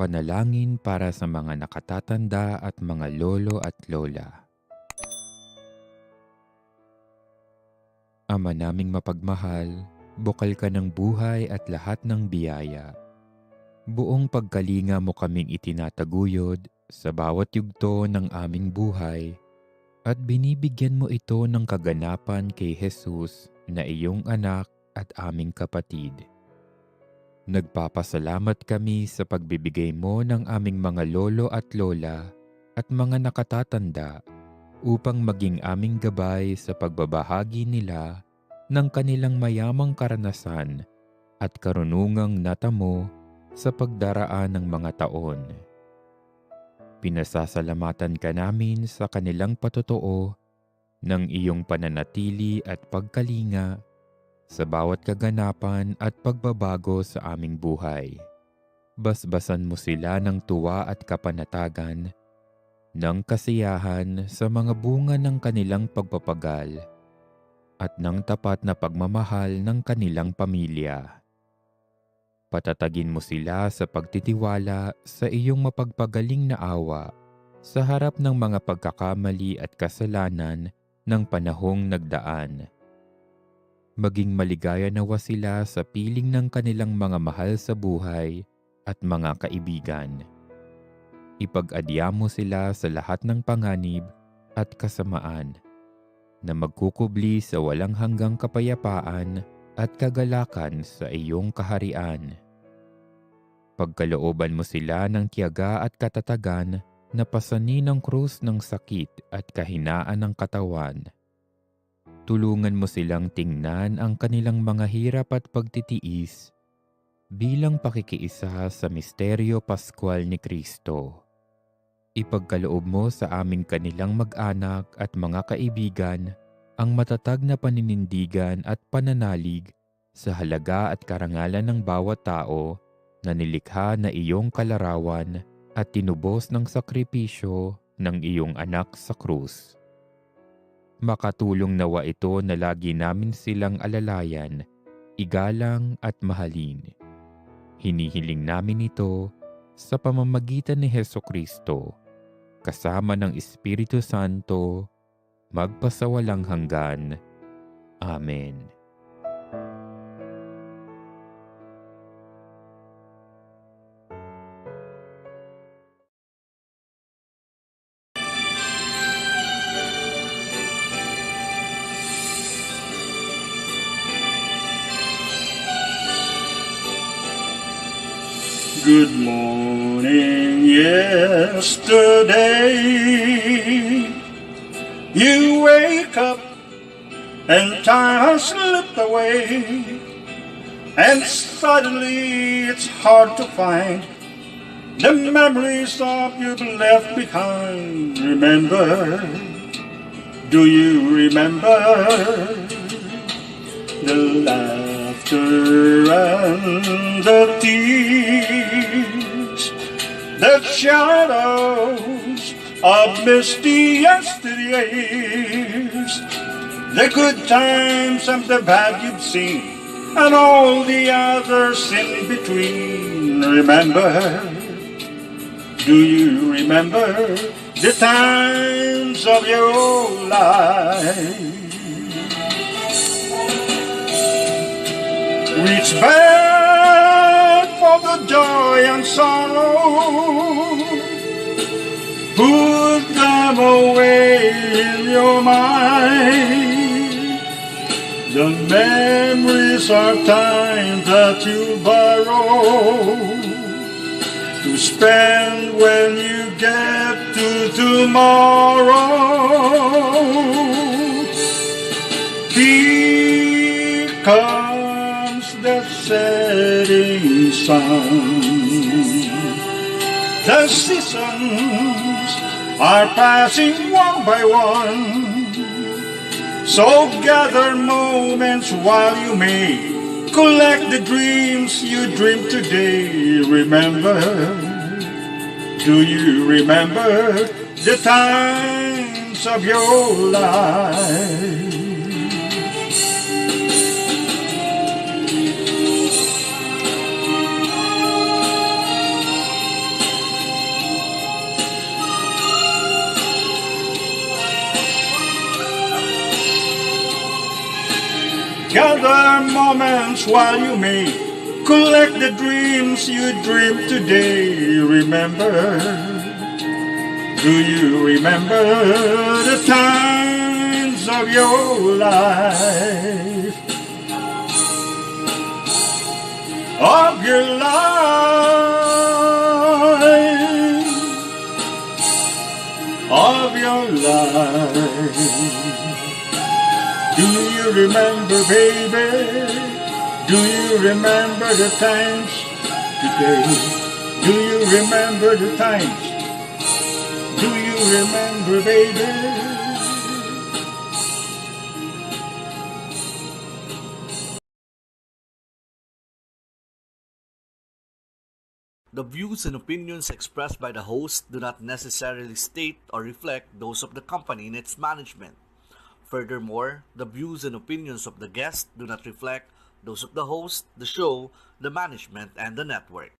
Panalangin para sa mga nakatatanda at mga lolo at lola. Ama naming mapagmahal, bukal ka ng buhay at lahat ng biyaya. Buong pagkalinga mo kaming itinataguyod sa bawat yugto ng aming buhay at binibigyan mo ito ng kaganapan kay Jesus na iyong anak at aming kapatid. Nagpapasalamat kami sa pagbibigay mo ng aming mga lolo at lola at mga nakatatanda upang maging aming gabay sa pagbabahagi nila ng kanilang mayamang karanasan at karunungang natamo sa pagdaraan ng mga taon. Pinasasalamatan ka namin sa kanilang patotoo ng iyong pananatili at pagkalinga sa bawat kaganapan at pagbabago sa aming buhay. Basbasan mo sila ng tuwa at kapanatagan, ng kasiyahan sa mga bunga ng kanilang pagpapagal, at ng tapat na pagmamahal ng kanilang pamilya. Patatagin mo sila sa pagtitiwala sa iyong mapagpagaling na awa sa harap ng mga pagkakamali at kasalanan ng panahong nagdaan. Maging maligaya nawa sila sa piling ng kanilang mga mahal sa buhay at mga kaibigan. Ipag-adya mo sila sa lahat ng panganib at kasamaan na magkukubli sa walang hanggang kapayapaan at kagalakan sa iyong kaharian. Pagkalooban mo sila ng tiyaga at katatagan na pasanin ng krus ng sakit at kahinaan ng katawan. Tulungan mo silang tingnan ang kanilang mga hirap at pagtitiis bilang pakikiisa sa misteryo paskwal ni Kristo. Ipagkaloob mo sa aming kanilang mag-anak at mga kaibigan ang matatag na paninindigan at pananalig sa halaga at karangalan ng bawat tao na nilikha na iyong kalarawan at tinubos ng sakripisyo ng iyong anak sa krus. Makatulong nawa ito na lagi namin silang alalayan, igalang at mahalin. Hinihiling namin ito sa pamamagitan ni Hesukristo, kasama ng Espiritu Santo, magpasawalang hanggan. Amen. Good morning, yesterday. You wake up and time has slipped away, and suddenly it's hard to find the memories of you've left behind. Remember, do you remember the laughter and the tears, the shadows of misty yesteryears, the good times and the bad you've seen, and all the others in between? Remember, do you remember the times of your life? Reach back for the joy and sorrow, put them away in your mind. The memories are time that you borrow to spend when you get to tomorrow. Here comes the setting sun. The seasons are passing one by one, so gather moments while you may collect the dreams you dream today. Remember, do you remember the times of your life? some moments while you may collect the dreams you dream today. Remember, do you remember the times of your life? Of your life, of your life. Do you remember, baby? Do you remember the times today? Do you remember the times? Do you remember, baby? The views and opinions expressed by the host do not necessarily state or reflect those of the company and its management. Furthermore, the views and opinions of the guest do not reflect those of the host, the show, the management, and the network.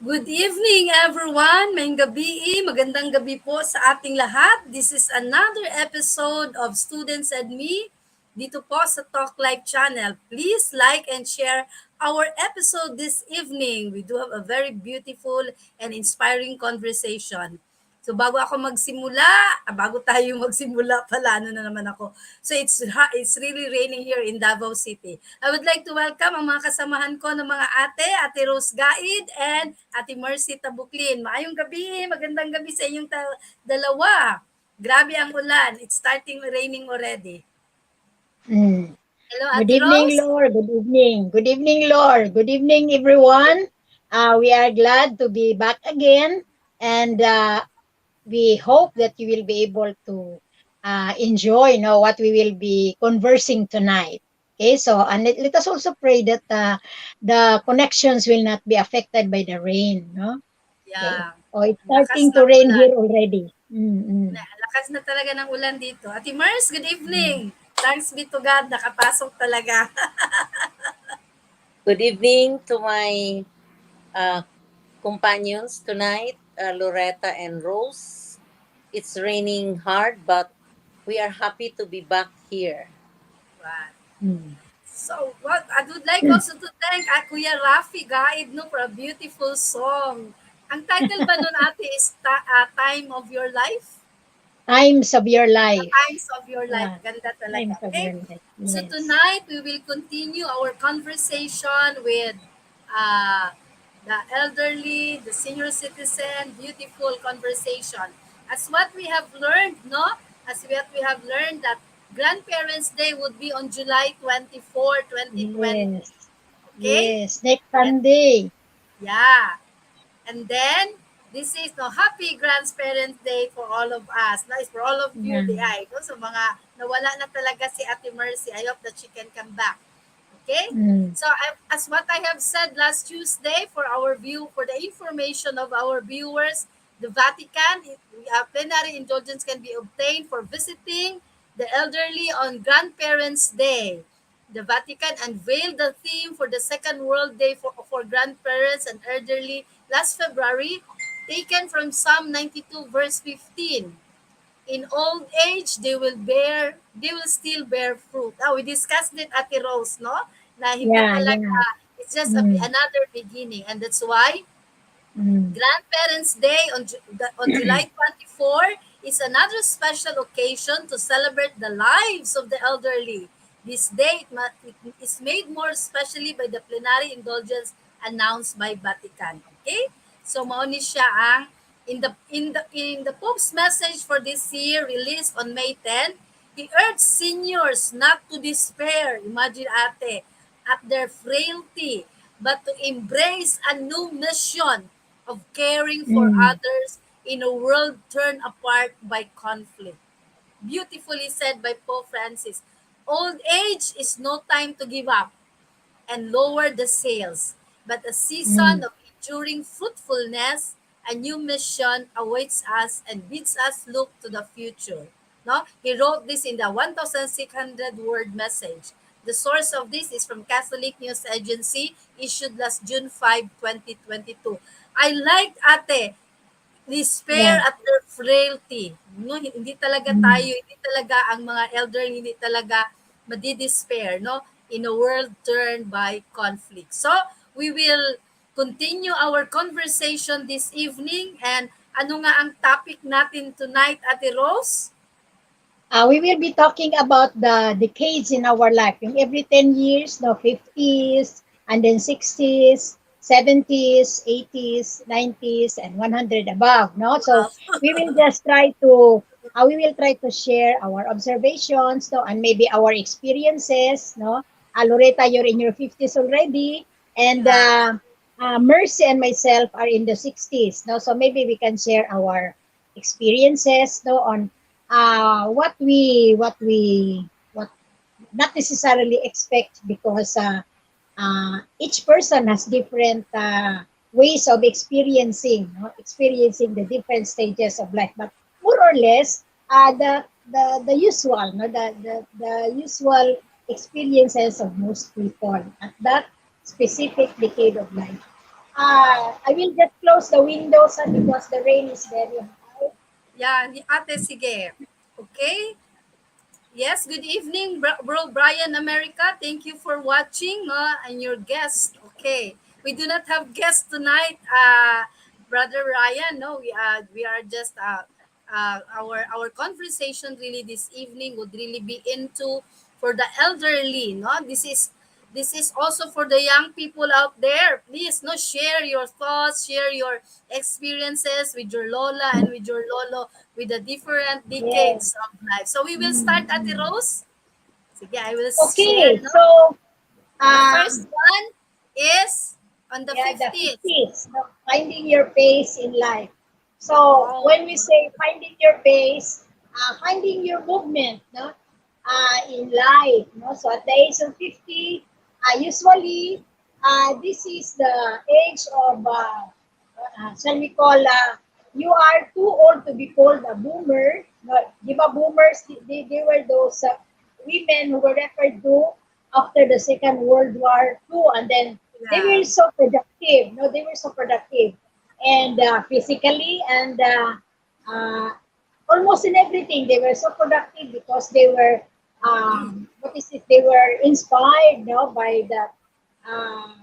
Good evening everyone! May gabi, magandang gabi po sa ating lahat. This is another episode of Students and Me dito po sa Talk Live channel. Please like and share our episode this evening. We do have a very beautiful and inspiring conversation. So bago tayo magsimula pala, ano na naman ako. So it's really raining here in Davao City. I would like to welcome ang mga kasamahan ko ng mga Ate Rose Gaid and Ate Mercy Tabuclin. Maayong gabi, magandang gabi sa inyong dalawa. Grabe ang ulan. It's starting raining already. Mm. Hello, Good Ate evening, Rose. Lord. Good evening. Good evening, Lord. Good evening, everyone. We are glad to be back again, and we hope that you will be able to enjoy, what we will be conversing tonight. Okay, so and let us also pray that the connections will not be affected by the rain. No, okay. Yeah. Oh, it's Lakas starting to ng rain ulan. here already. Mm-mm. Lakas na talaga ng ulan dito. Ate Mers, good evening. Thanks be to God, nakapasok talaga. Good evening to my uh, companions tonight, Loreta and Rose. It's raining hard, but we are happy to be back here. Right. Mm. So, what I would like also to thank Kuya Rafi Gaid no, for a beautiful song. Ang title ba nun ate is Time of Your Life? Times of your The life. Times of Your Life. Yeah, Ganda times talaga. of Okay? your life. So Yes. tonight, we will continue our conversation with uh, the elderly, the senior citizen, beautiful conversation. As what we have learned, no? As what we have learned that Grandparents' Day would be on July 24, 2020. Yes. Okay? Yes. Next And Sunday. yeah. And then, this is no Happy Grandparents Day for all of us. Nice for all of you, Yeah. di ay. No? So mga nawala na talaga si Ate Mercy. I hope that she can come back. Okay? Mm. So as what I have said last Tuesday for the information of our viewers, the Vatican, plenary indulgence can be obtained for visiting the elderly on Grandparents' Day. The Vatican unveiled the theme for the Second World Day for grandparents and elderly last February, taken from Psalm 92 verse 15. In old age, they will still bear fruit. We discussed it at the Rose, no? Na hindi Yeah. talaga, Yeah. it's just Mm. another beginning. And that's why Mm. Grandparents' Day on July 24 is another special occasion to celebrate the lives of the elderly. This day it is made more specially by the plenary indulgence announced by Vatican. Okay? So mao ni siya ang in the Pope's message for this year released on May 10, he urged seniors not to despair. Imagine ate, at their frailty, but to embrace a new mission of caring for Mm. others in a world torn apart by conflict. Beautifully said by Pope Francis. Old age is no time to give up and lower the sails, but a season Mm. of enduring fruitfulness. A new mission awaits us and bids us look to the future. No? He wrote this in the 1,600 word message. The source of this is from Catholic News Agency, issued last June 5, 2022. I liked ate, despair Yeah. at their frailty. No, hindi talaga tayo, Mm. hindi talaga ang mga elderly, hindi talaga madi-despair, no? In a world turned by conflict. So, we will continue our conversation this evening. And ano nga ang topic natin tonight, Ate Rose? We will be talking about the decades in our life. Yung every 10 years, no, 50s, and then 60s, 70s, 80s, 90s, and 100 above. No? So Wow. we will try to share our observations, no, and maybe our experiences. No? Loreta, you're in your 50s already. And Yeah. Mercy and myself are in the 60s. No? So maybe we can share our experiences, no, on what not necessarily expect, because each person has different ways of experiencing, no? Experiencing the different stages of life, but more or less the usual, no, the usual experiences of most people at that specific decade of life. I will just close the windows because the rain is very high. Yeah, ate, sige. Okay? Yes, good evening, bro Brian America. Thank you for watching, no, and your guest. Okay, we do not have guests tonight, brother Ryan. No, we are just our conversation really this evening would really be into for the elderly. No, this is also for the young people out there. Please, no, share your thoughts, share your experiences with your lola and with your lolo with the different Yes. decades of life. So we will start at the Mm-mm. Rose. Sige, I will share. Okay, No, so the first um, one is on the yeah, the 50th. 50s, no, finding your pace in life. So Oh, when we say finding your pace, finding your movement, no, in life, no. So at the age of 50, usually this is the age of shall we call you are too old to be called a boomer. No, di ba boomers? They were those women who were referred to after the Second World War II, and then they yeah. were so productive. No, they were so productive, and physically and uh, almost in everything they were so productive because they were what is it? They were inspired, no, by uh,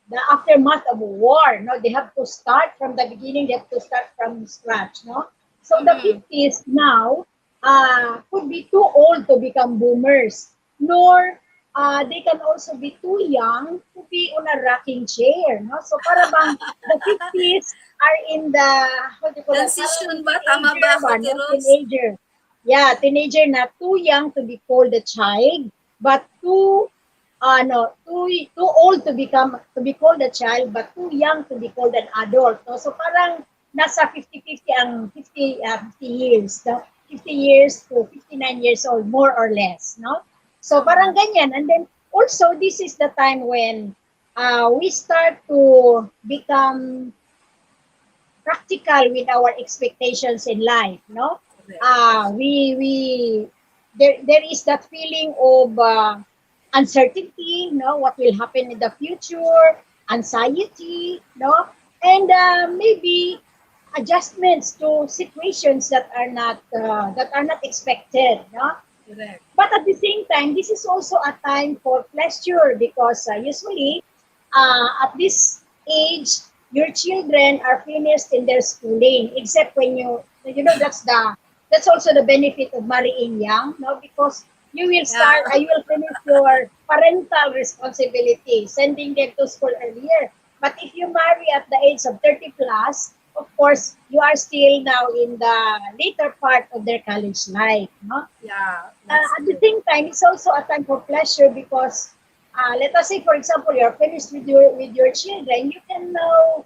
the aftermath of a war. No, they have to start from the beginning. They have to start from scratch. No, so the Mm-hmm. 50s now could be too old to become boomers, nor they can also be too young to be on a rocking chair. No, so para bang the 50s are in the what do you call that? Transition Parang ba? Tama teenager ba ako, ba? Ate No, Rose? teenager. Yeah, teenager, not too young to be called a child, but no, too old to be called a child, but too young to be called an adult. No? So parang nasa 50-50 ang 50 years, no? 50 years to 59 years old, more or less, no? So Mm-hmm. parang ganyan. And then also this is the time when we start to become practical with our expectations in life, no? Correct. We there is that feeling of uncertainty, no, what will happen in the future, anxiety, no, and maybe adjustments to situations that are not expected, no. Correct. But at the same time, this is also a time for pleasure because usually at this age, your children are finished in their schooling, except when that's also the benefit of marrying young, no? Because Yeah. you will finish your parental responsibility, sending them to school earlier. But if you marry at the age of 30 plus, of course, you are still now in the later part of their college life, no? Yeah. That's At the true. same time, it's also a time for pleasure because let us say, for example, you're finished with your children, you can now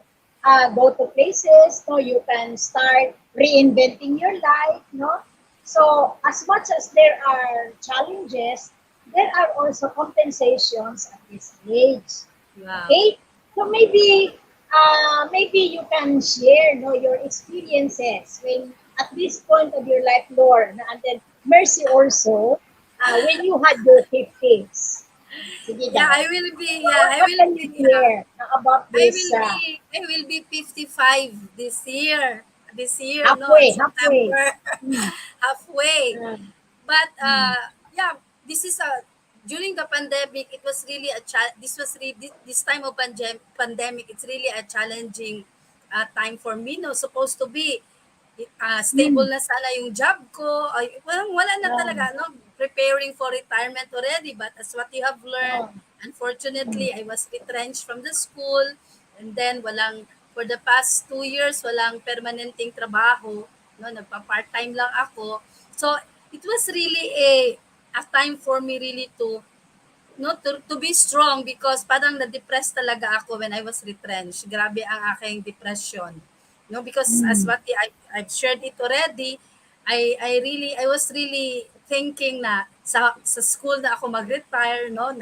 go to places, no, you can start reinventing your life, no. So as much as there are challenges, there are also compensations at this age. Wow. Okay, so maybe you can share, no, your experiences when at this point of your life, Lord, and then Mercy also, when you had your 50s. Sige Yeah, daw. I will be, So yeah, what, I what will can you be, yeah. share about this? I will be 55 this year. this year, no, on Halfway. September, Mm. halfway. Uh, But mm. yeah, this is a during the pandemic. It was really this was this time of pandemic. It's really a challenging time for me. No, supposed to be stable Mm. na sana yung job ko. Ay, wala na Yeah. talaga, no? Preparing for retirement already. But as what you have learned, Oh. Mm. unfortunately, I was retrenched from the school. And then, for the past 2 years, walang permanenteng trabaho. No? Nagpa-part-time lang ako. So, it was really a time for me really to be strong because parang na-depress talaga ako when I was retrenched. Grabe ang aking depression. No, because as Mm. what I've shared it already, I was really thinking na sa school na ako mag-retire, no,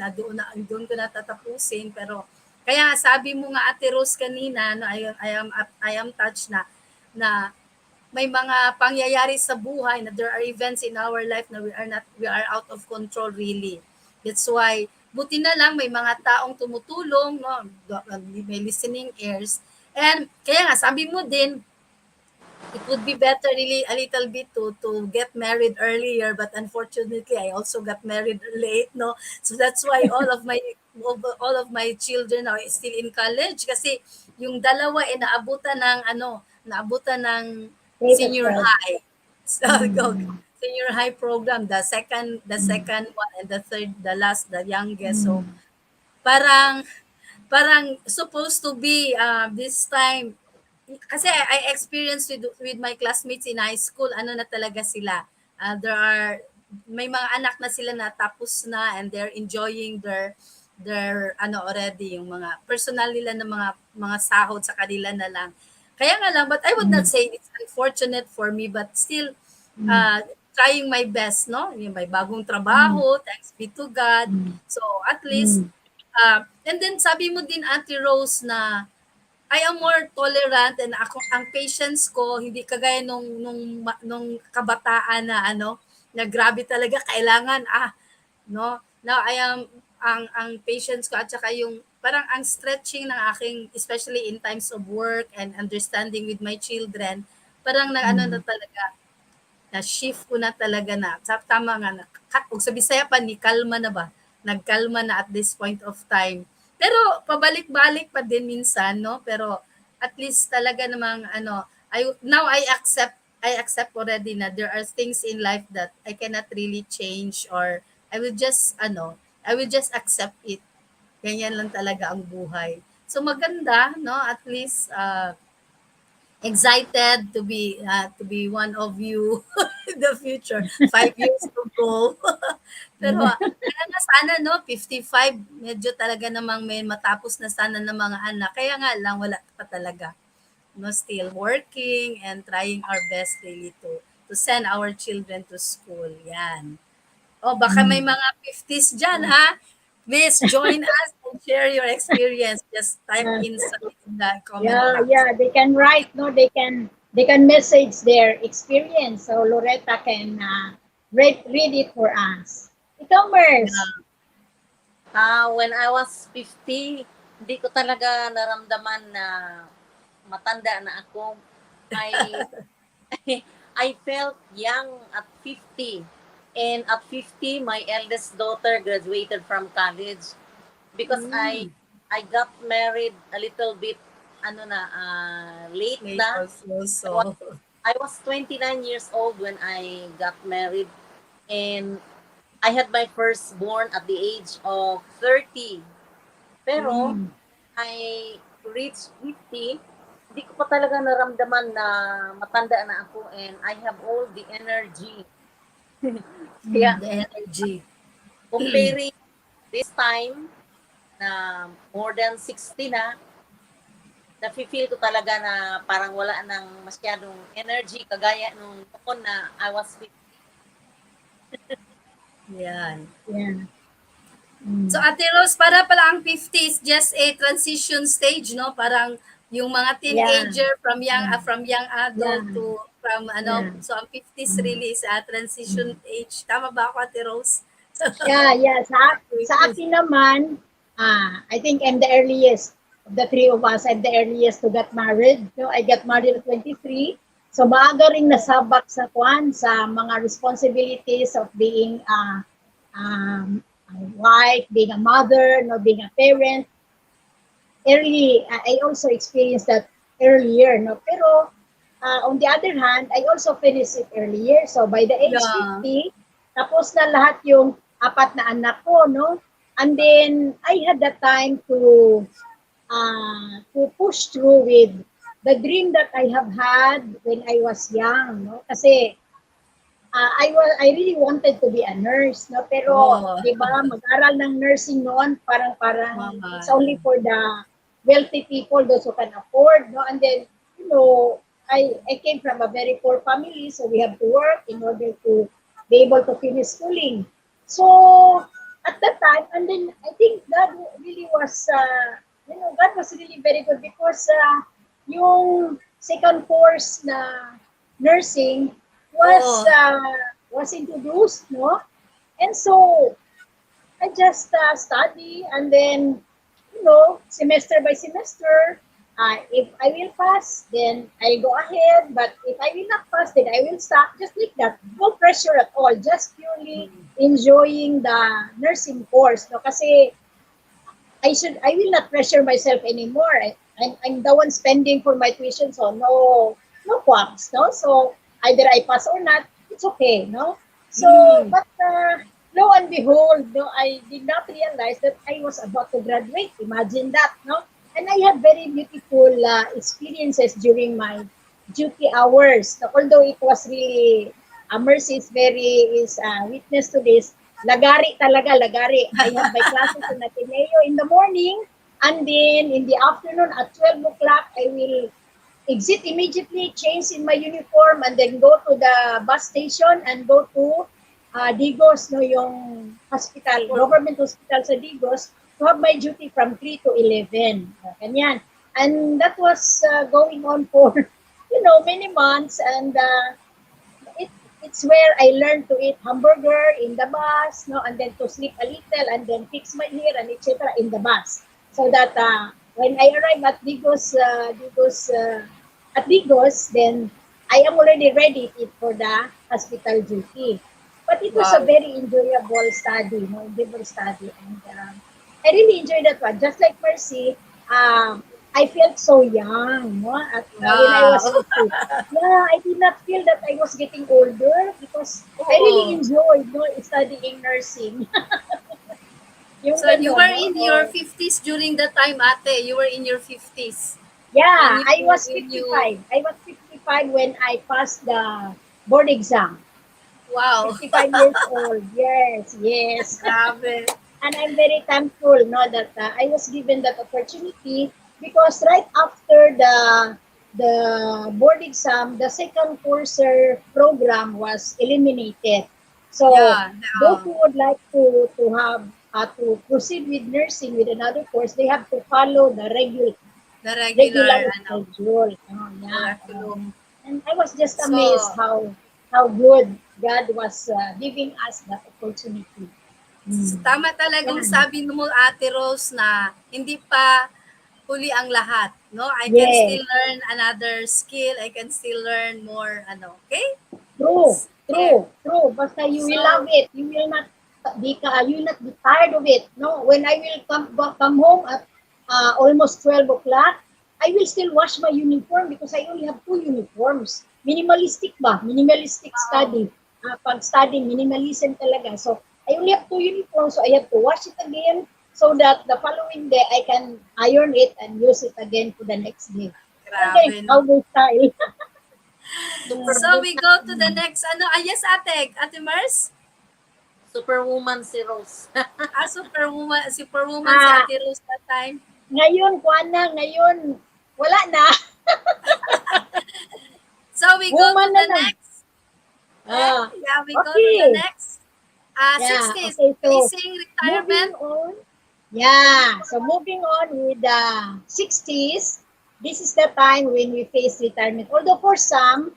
doon ko na tatapusin, pero kaya nga sabi mo nga Ate Rose kanina, no, I am touched na may mga pangyayari sa buhay na there are events in our life na we are out of control really. That's why buti na lang may mga taong tumutulong, no, may listening ears. And kaya nga sabi mo din, it would be better really a little bit to get married earlier, but unfortunately I also got married late, no, so that's why all of my children are still in college kasi yung dalawa naabutan ng Wait a senior sec. high. So Mm. senior high program, the Mm. second one, and the last, the youngest. So Mm. parang parang supposed to be this time kasi I experienced with my classmates in high school, ano na talaga sila. May mga anak na sila na tapos na and they're enjoying their already yung mga personal nila na mga sahod sa kanila na lang. Kaya nga lang, but I would not Mm. say it's unfortunate for me, but still Mm. uh, trying my best, no? Yung may bagong Mm. trabaho, thanks be to God. Mm. So at least Mm. and then sabi mo din Ate Rose na I am more tolerant and ang patience ko hindi kagaya nung kabataan na na grabe talaga kailangan no. Now I am ang patience ko at saka yung parang ang stretching ng aking especially in times of work and understanding with my children, parang na na Mm. talaga na-shift ko na talaga na tama nga kung sa Bisaya pa ni kalma na ba? Nagkalma na at this point of time. Pero pabalik-balik pa din minsan, no? Pero at least talaga namang now I accept already na there are things in life that I cannot really change, or I will just I will just accept it. Ganyan lang talaga ang buhay. So maganda, no? At least excited to be one of you in the future. 5 years to go. Pero kaya nga sana, no, 55, medyo talaga namang may matapos na sana ng mga anak. Kaya nga lang, wala pa talaga. No, still working and trying our best really to send our children to school. Yan. O, baka may Mm. mga 50s dyan, ha? Please join us and share your experience. Just type Yeah. inside in the comment Yeah, box. yeah, they can write, no, they can message their experience, so Loretta can read it for us. E-commerce. Yeah. When I was 50, hindi ko talaga naramdaman na matanda na ako. I I felt young at 50. And at 50, my eldest daughter graduated from college because Mm. I got married a little bit late Late na. also. I was, I was 29 years old when I got married, and I had my firstborn at the age of 30. Pero Mm. I reached 50, hindi ko pa talaga naramdaman na matanda na ako, and I have all the energy. Kaya The energy. comparing this time na more than 60 na, nafe-feel ko talaga na parang wala nang masyadong energy kagaya nung noon na I was 50. Yan. Yeah. So Mm. Ate Rose, para pala ang 50 is just a transition stage, no? Parang yung mga Yeah. teenager Yeah. from young adult Yeah. to from Yeah. so ang 50s Mm. really is a transition age. Tama ba ako, Ate Rose? Yeah, yeah. Sa 50s. akin naman, I think I'm the earliest of the three of us. I'm the earliest to get married. No, I got married at 23. So maaga ring nasabak sa sa mga responsibilities of being a wife, being a mother, no, being a parent. Early, I also experienced that earlier, no. Pero on the other hand, I also finished it earlier. So by the age Yeah. 50, tapos na lahat yung apat na anak ko, no. And then I had the time to push through with the dream that I have had when I was young, no? Kasi I really wanted to be a nurse, no? Pero, Oh. di ba, mag-aral ng nursing noon, parang it's Mahal. only for the wealthy people, those who can afford, no? And then, you know, I came from a very poor family, so we have to work in order to be able to finish schooling. So, at that time, and then I think God really was, God was really very good because yung second course na nursing Oo. was introduced, no? And so I just study, and then semester by semester. If I will pass, then I'll go ahead. But if I will not pass, then I will stop. Just like that. No pressure at all. Just purely enjoying the nursing course. No? Kasi I will not pressure myself anymore. I'm the one spending for my tuition, so no qualms, no. So either I pass or not, it's okay, no. So, but lo and behold, no, I did not realize that I was about to graduate. Imagine that, no. And I had very beautiful experiences during my duty hours. So, although it was really, Mercy is witness to this. Lagari talaga, lagari. I have my classes in Ateneo in the morning, and then in the afternoon at 12 o'clock, I will exit immediately, change in my uniform, and then go to the bus station and go to Digos, no, yung hospital, government hospital sa Digos, to have my duty from 3 to 11. Ganyan. And that was going on for, many months, and it's where I learned to eat hamburger in the bus, no, and then to sleep a little, and then fix my hair and etc. in the bus, so that when I arrive at Digos, then I am already ready for the hospital duty. But it was a Wow. very enjoyable study, no, enjoyable study, and I really enjoyed that one. Just like Mercy, I felt so young, no, at when I was Wow. 50. Yeah, I did not feel that I was getting older because I really Oo. enjoyed, no, studying nursing. Yung So you ganon, were no? in your 50s during that time, ate. You were in your 50s Yeah, when you I was when you 55. I was 55 when I passed the board exam. wow. 55 years old. Yes, yes. Grabe. And I'm very thankful, no, that I was given that opportunity because right after the board exam, the second courser program was eliminated. So Yeah. those who would like to have to proceed with nursing with another course, they have to follow the The regular regular schedule. Oh, yeah. curriculum. And I was just amazed So how good God was giving us that opportunity. tama talagang Yan. sabi mo, Ate Rose, na hindi pa huli ang lahat, no? I can Yes. still learn another skill. I can still learn more, okay? True. There. True. Basta you will love So, it. You will not be tired of it. No, when I will come home at almost 12 o'clock, I will still wash my uniform because I only have two uniforms. Minimalistic ba? Minimalistic wow. study. Pag study, minimalism talaga. So, I only have two uniforms, so I have to wash it again so that the following day I can iron it and use it again for the next day. Okay, Grabe, no? cowboy style. So, we go to the next, yes, ate, Ate Mars? Superwoman si Rose. Superwoman si Ah, Ate Rose that time. ngayon, wala na. So, we go to Woman na the lang. next. Ah, Yeah, we go to the okay. next. Yeah, 60s, okay. So, facing moving retirement. on. Yeah, so moving on with the 60s, this is the time when we face retirement. Although for some,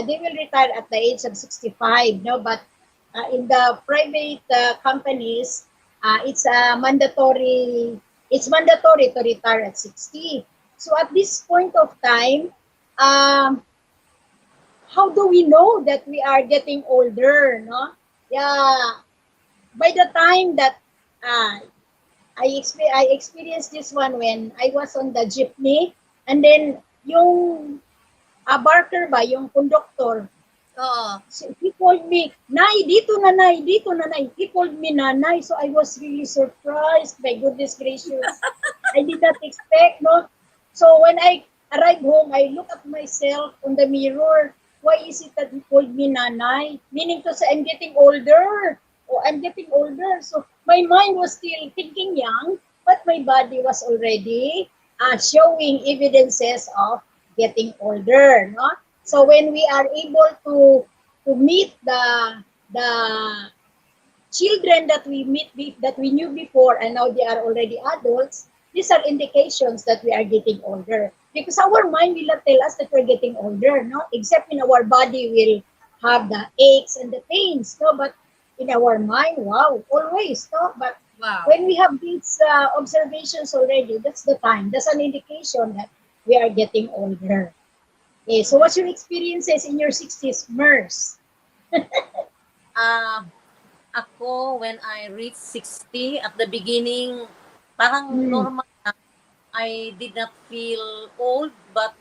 they will retire at the age of 65, no? But in the private companies, it's mandatory to retire at 60. So at this point of time, um, how do we know that we are getting older, no? Yeah, by the time that uh, I experienced this one when I was on the jeepney, and then yung barker ba, yung conductor, Oo. he called me, Nay, dito na, Nay, dito na, Nay. He called me Nanay, so I was really surprised. My goodness gracious. I did not expect, no? So when I arrived home, I look at myself on the mirror. Why is it that he called me Nanay? Meaning to say, I'm getting older. Oh, I'm getting older. So my mind was still thinking young, but my body was already showing evidences of getting older, no? So when we are able to meet the children that that we knew before and now they are already adults, these are indications that we are getting older. Because our mind will not tell us that we're getting older, no? Except in our body will have the aches and the pains, no? But in our mind, wow, always, no? But Wow. when we have these observations already, that's the time. That's an indication that we are getting older. Okay, so what's your experiences in your 60s, Mers? Ah, ako, when I reached 60, at the beginning, parang Mm. normal na. I did not feel old, but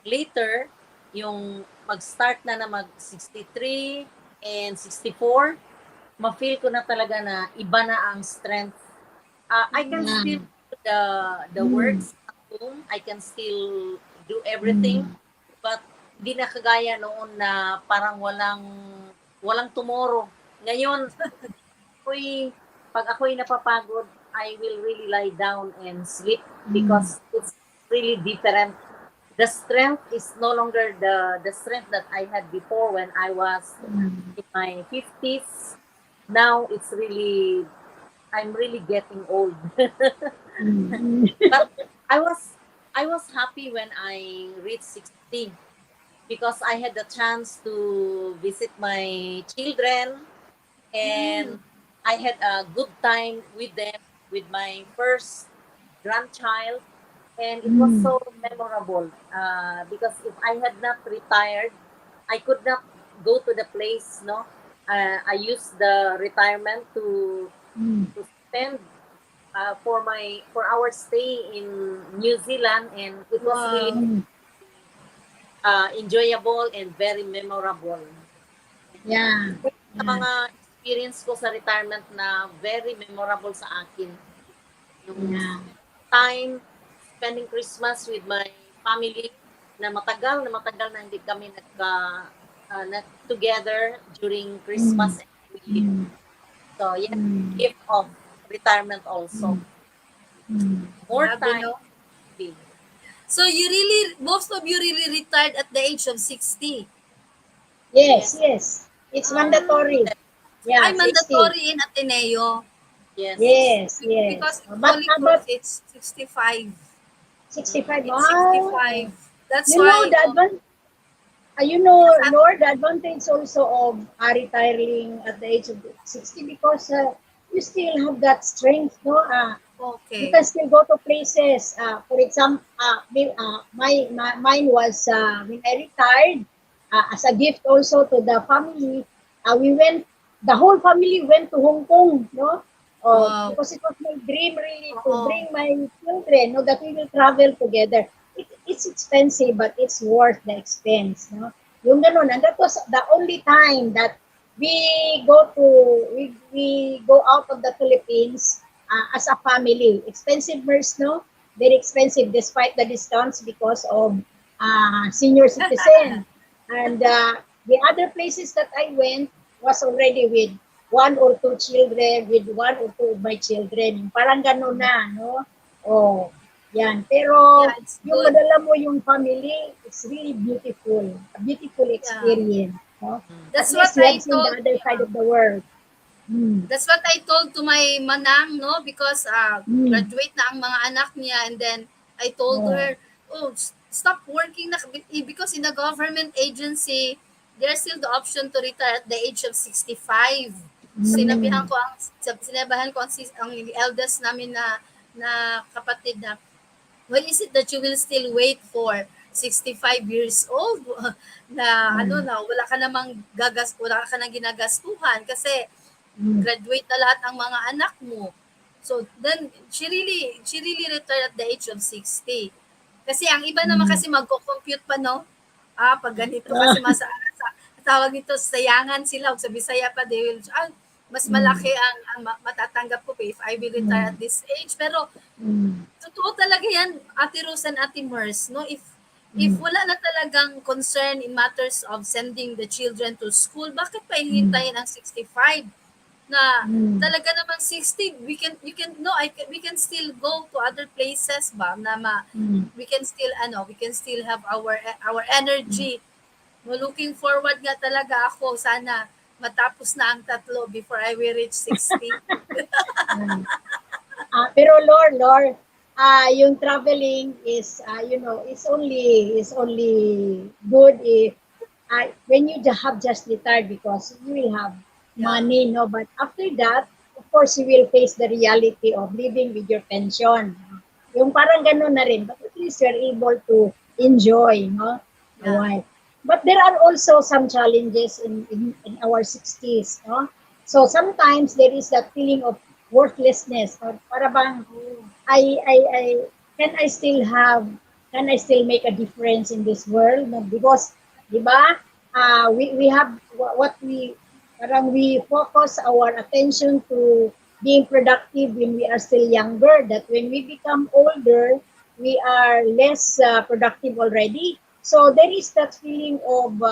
later, yung mag-start na mag-63 and 64, ma-feel ko na talaga na iba na ang strength. I can Yeah. still do the Mm. works at home. I can still do everything, Mm. but hindi na kagaya noon na parang walang tomorrow. Ngayon, ako'y, pag ako'y napapagod, I will really lie down and sleep because it's really different. The strength is no longer the strength that I had before when I was in my 50s. Now it's really, I'm really getting old. Mm. But I was I was happy when I reached 60 because I had the chance to visit my children, and I had a good time with them, with my first grandchild, and it was Mm. so memorable because if I had not retired, I could not go to the place. No, I used the retirement Mm. to spend for our stay in New Zealand, and it was really Wow. Mm. enjoyable and very memorable. Yeah. Sa Yeah. mga experience ko sa retirement na very memorable sa akin, yung Yeah. time spending Christmas with my family na matagal na hindi kami together during Mm. Christmas and New Year. Mm. So yeah, Mm. gift of retirement also. Mm. Mm. More Grabe, time. no? So you really, most of you really retired at the age of 60. Yes, Yes. yes. It's Ah, mandatory. Yeah, ay 60. mandatory in Ateneo. Yes. Yes, yes. Because in But Holy Cross, about it's 65. 65. It's Ah, 65. That's you know why, the oh, advan you know, yes, Lord, the advantage also of retiring at the age of 60 because you still have that strength, no? You okay. can still go to places. For example, mine was when I retired as a gift also to the family. We went, the whole family went to Hong Kong, no? Wow. Because it was my dream really to Oo. bring my children, no, that we will travel together. It's expensive, but it's worth the expense, no? Yung ganun, and that was the only time that we we go out of the Philippines as a family. Expensive, Mers, no? Very expensive despite the discounts because of senior citizen. And the other places that I went was already with one or two children, with one or two of my children. Parang gano'n na, no? Oh, yan. Yeah, Pero it's yung good. madala mo yung family, it's really beautiful. A beautiful Yeah. experience, no? At That's what least you have I seen the told, other side yeah. of the world. Mm. That's what I told to my manang, no? Because Mm. graduate na ang mga anak niya, and then I told Oh. her, oh, stop working na because in the government agency, there's still the option to retire at the age of 65. Mm. Sinabihan ko ang eldest namin na kapatid na, why is it that you will still wait for? 65 years old na Mm. na wala ka nang ginagastuhan kasi Mm. graduate na lahat ng mga anak mo. So then she really retired at the age of 60. Kasi ang iba naman Mm. kasi magko-compute pa, no? Pag ganito kasi Ah, tawag dito, sayangan sila. Sa Bisaya pa, they will, mas mm. malaki ang matatanggap ko pa if I will retire Mm. at this age. Pero Mm. totoo talaga yan, Ate Rose and Ate Mers, no? If Mm. wala na talagang concern in matters of sending the children to school, bakit pa Mm. hihintayin ang 65? Na Mm. talaga namang 60, we can still go to other places ba na Mm. we can still have our energy. No, looking forward nga talaga ako, sana matapos na ang tatlo before I will reach 60. Mm. Pero Lord, yung traveling is, is only good if when you have just retired because you will have Yeah. money, no? But after that, of course, you will face the reality of living with your pension. Yung parang ganun na rin, but at least you're able to enjoy, no? A Yeah. while. But there are also some challenges in our 60s, no? So sometimes there is that feeling of worthlessness. Or para bang, Oh, I can I still have can I still make a difference in this world? No? Because, di ba? We have what we parang we focus our attention to being productive when we are still younger. That when we become older, we are less productive already. So there is that feeling of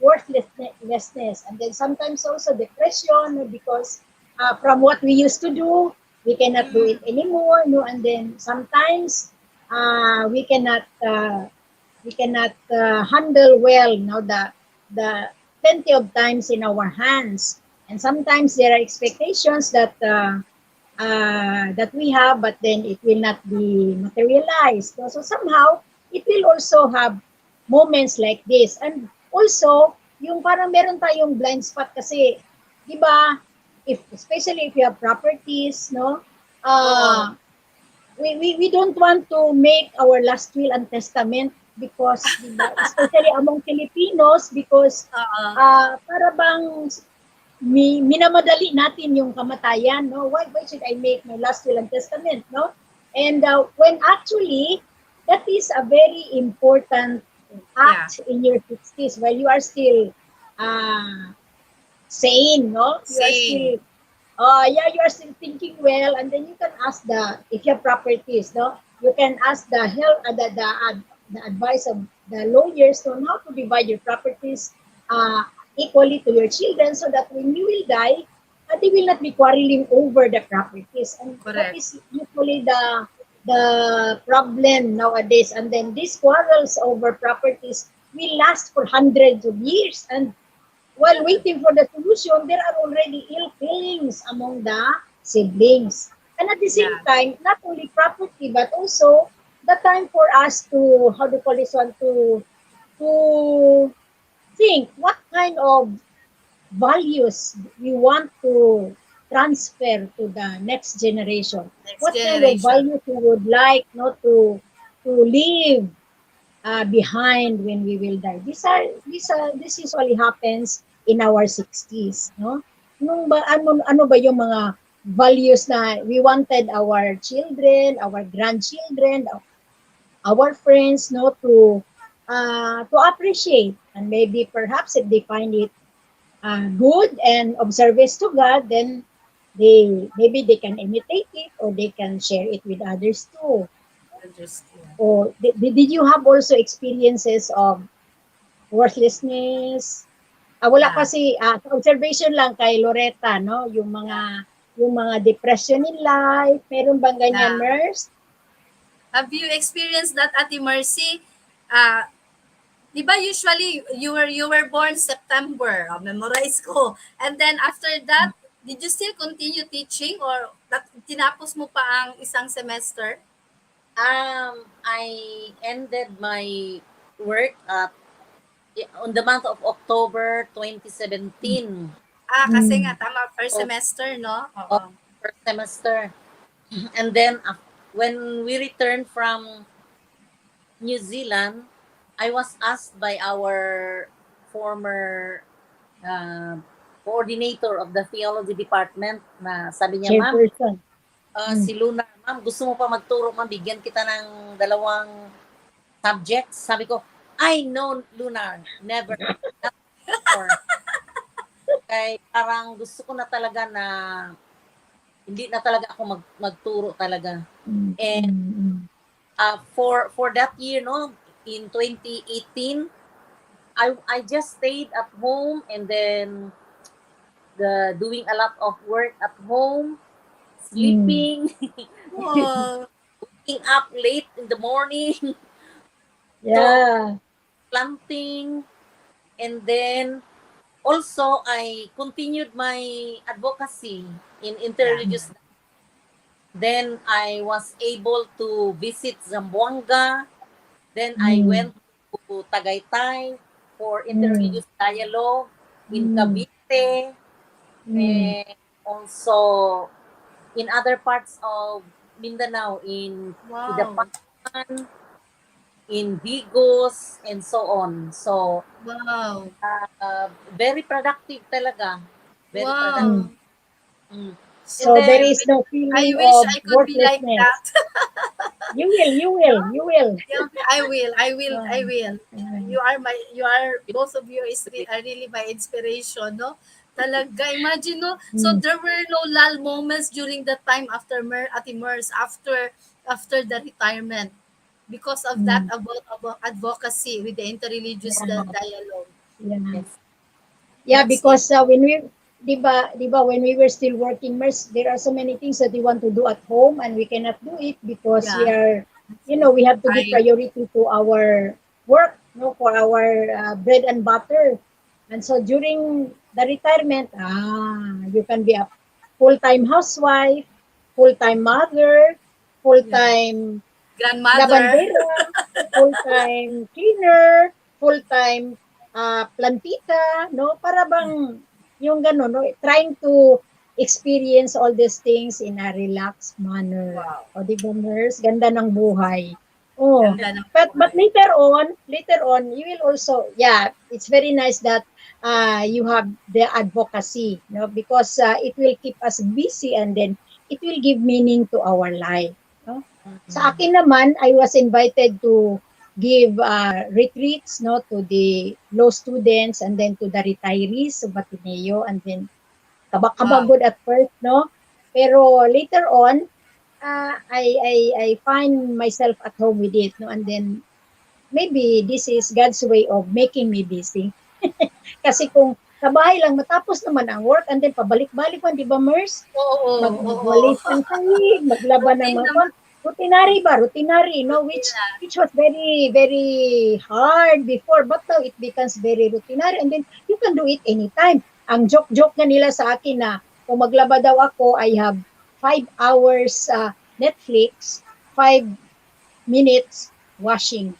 worthlessness, and then sometimes also depression because from what we used to do, we cannot do it anymore, no? And then sometimes we cannot handle well, no, the plenty of times in our hands, and sometimes there are expectations that we have, but then it will not be materialized. So somehow it will also have moments like this, and also yung parang meron tayong blind spot kasi, di ba? If especially if you have properties, no, oo. uh, we don't want to make our last will and testament because, di ba, especially among Filipinos, because Oo. para bang minamadali natin yung kamatayan, no? Why should I make my last will and testament, no? And when actually, that is a very important Yeah. act in your 60s while you are still uh, sane, no? You are Same. still you are still thinking well, and then you can ask if you have properties, no, you can ask the help, the advice of the lawyers on how to divide your properties uh, equally to your children, so that when you will die, they will not be quarreling over the properties, and that Correct. is usually the problem nowadays. And then these quarrels over properties will last for hundreds of years, and while waiting for the solution, there are already ill feelings among the siblings. And at the same Yeah. time, not only property, but also the time for us to, how do you call this one, to think what kind of values we want to transfer to the next generation. Next What kind of generation. values we would like, not to live behind when we will die. This usually happens in our 60s, no? Ano ba yung mga values na we wanted our children, our grandchildren, our friends, no, to appreciate, and maybe perhaps if they find it good and of service to God, then they can imitate it, or they can share it with others too. Just, yeah. Or did you have also experiences of worthlessness? Wala Yeah. kasi sa observation lang kay Loreta, no, Yeah. yung mga depression in life, meron bang ganyan, Yeah. Mers? Have you experienced that, Ate Mercy? Uh, Di ba usually you were born September, memorize ko. And then after that, did you still continue teaching or tinapos mo pa ang isang semester? I ended my work on the month of October 2017. Kasi nga Mm. tama, first So, semester, no? Oo. of first semester. And then when we returned from New Zealand, I was asked by our former uh, coordinator of the theology department na sabi niya, ma'am, Chairperson. si Luna, ma'am, gusto mo pa magturo, ma'am, bigyan kita ng 2 subjects. Sabi ko, I know, Luna, never, not before. Kaya parang gusto ko na talaga na hindi na talaga ako magturo talaga. And for that year, no, in 2018, I just stayed at home and then doing a lot of work at home, sleeping, Wow. waking up late in the morning, so Yeah. planting, and then also I continued my advocacy in interreligious. Then I was able to visit Zamboanga. Then I went to Tagaytay for interreligious dialogue in Cavite and also in other parts of Mindanao, in Wow. Idapapan, in Bigos, and so on. So, Wow. very productive talaga. Very productive. Wow. Mm. And So there then, is no I feeling wish of I could be like worthlessness. that. You will. Yeah, I will. I will. I Um, will. um, You are, both of you are really my inspiration, no? Talaga, imagine, no? So mm, there were no lull moments during that time after Ate Mers, after the retirement because of that mm, about advocacy with the interreligious yeah, dialogue. yeah. yes. Yeah, That's it. because when we, di ba, when we were still working, there are so many things that we want to do at home and we cannot do it because we Yeah. are, That's it. we have to give I priority to our work, for our bread and butter. And so during the retirement, you can be a full-time housewife, full-time mother, Yeah. full-time Grandmother. labandera, full-time cleaner, full-time plantita, no? Para bang yung gano'n, no? Trying to experience all these things in a relaxed manner. Wow. O di ba, nurse? Ganda ng buhay. Oh, Ganda ng but buhay. later on, you will also, yeah, it's very nice that you have the advocacy, no? Because it will keep us busy and then it will give meaning to our life, no? Sa akin naman, I was invited to give retreats, no, to the law students and then to the retirees of Ateneo, and then Wow. kabakabagod at first, no? Pero later on, I find myself at home with it, no? And then maybe this is God's way of making me busy. Kasi kung sa bahay lang matapos naman ang work and then pabalik-balik man, di ba, Mers? Oo, oo. Magwalis ng sahig, maglaban ng Routine mga naman. routinary, no, Routine na. which was very very hard before, but now it becomes very routinary and then you can do it anytime. Ang joke nga nila sa akin na kung maglaba daw ako, I have 5 hours Netflix, 5 minutes washing.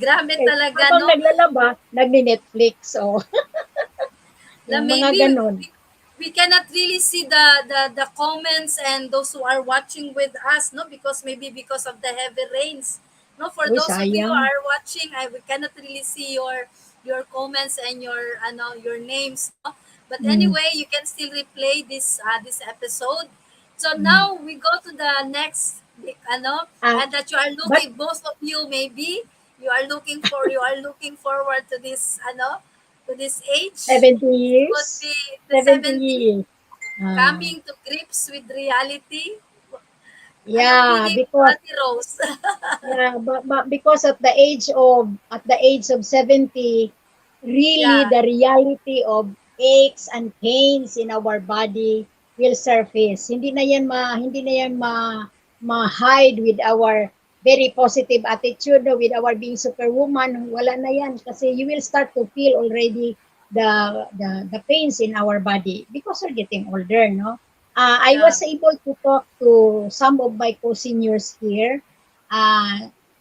Grabe Okay, talaga, habang no? naglalaba, nagni-Netflix. So, Na yung mga maybe ganon. we cannot really see the comments and those who are watching with us, no, because maybe because of the heavy rains, no, for Uy, those of you who sayang. are watching, we cannot really see your comments and your names, no, but Mm, anyway, you can still replay this episode. So mm. now we go to the next, Ah, and that you are but looking, both of you, maybe you are looking forward to this, to this age. 70 It would years? be the 70 70, years. Ah, coming to grips with reality. Ano yeah, feeling mo, because Ate Rose? yeah, but because at the age of 70, really Yeah, the reality of aches and pains in our body will surface. Hindi na yan ma-hide with our very positive attitude, no, with our being superwoman. Wala na yan kasi you will start to feel already the pains in our body because we're getting older, no? I yeah. was able to talk to some of my co-seniors here.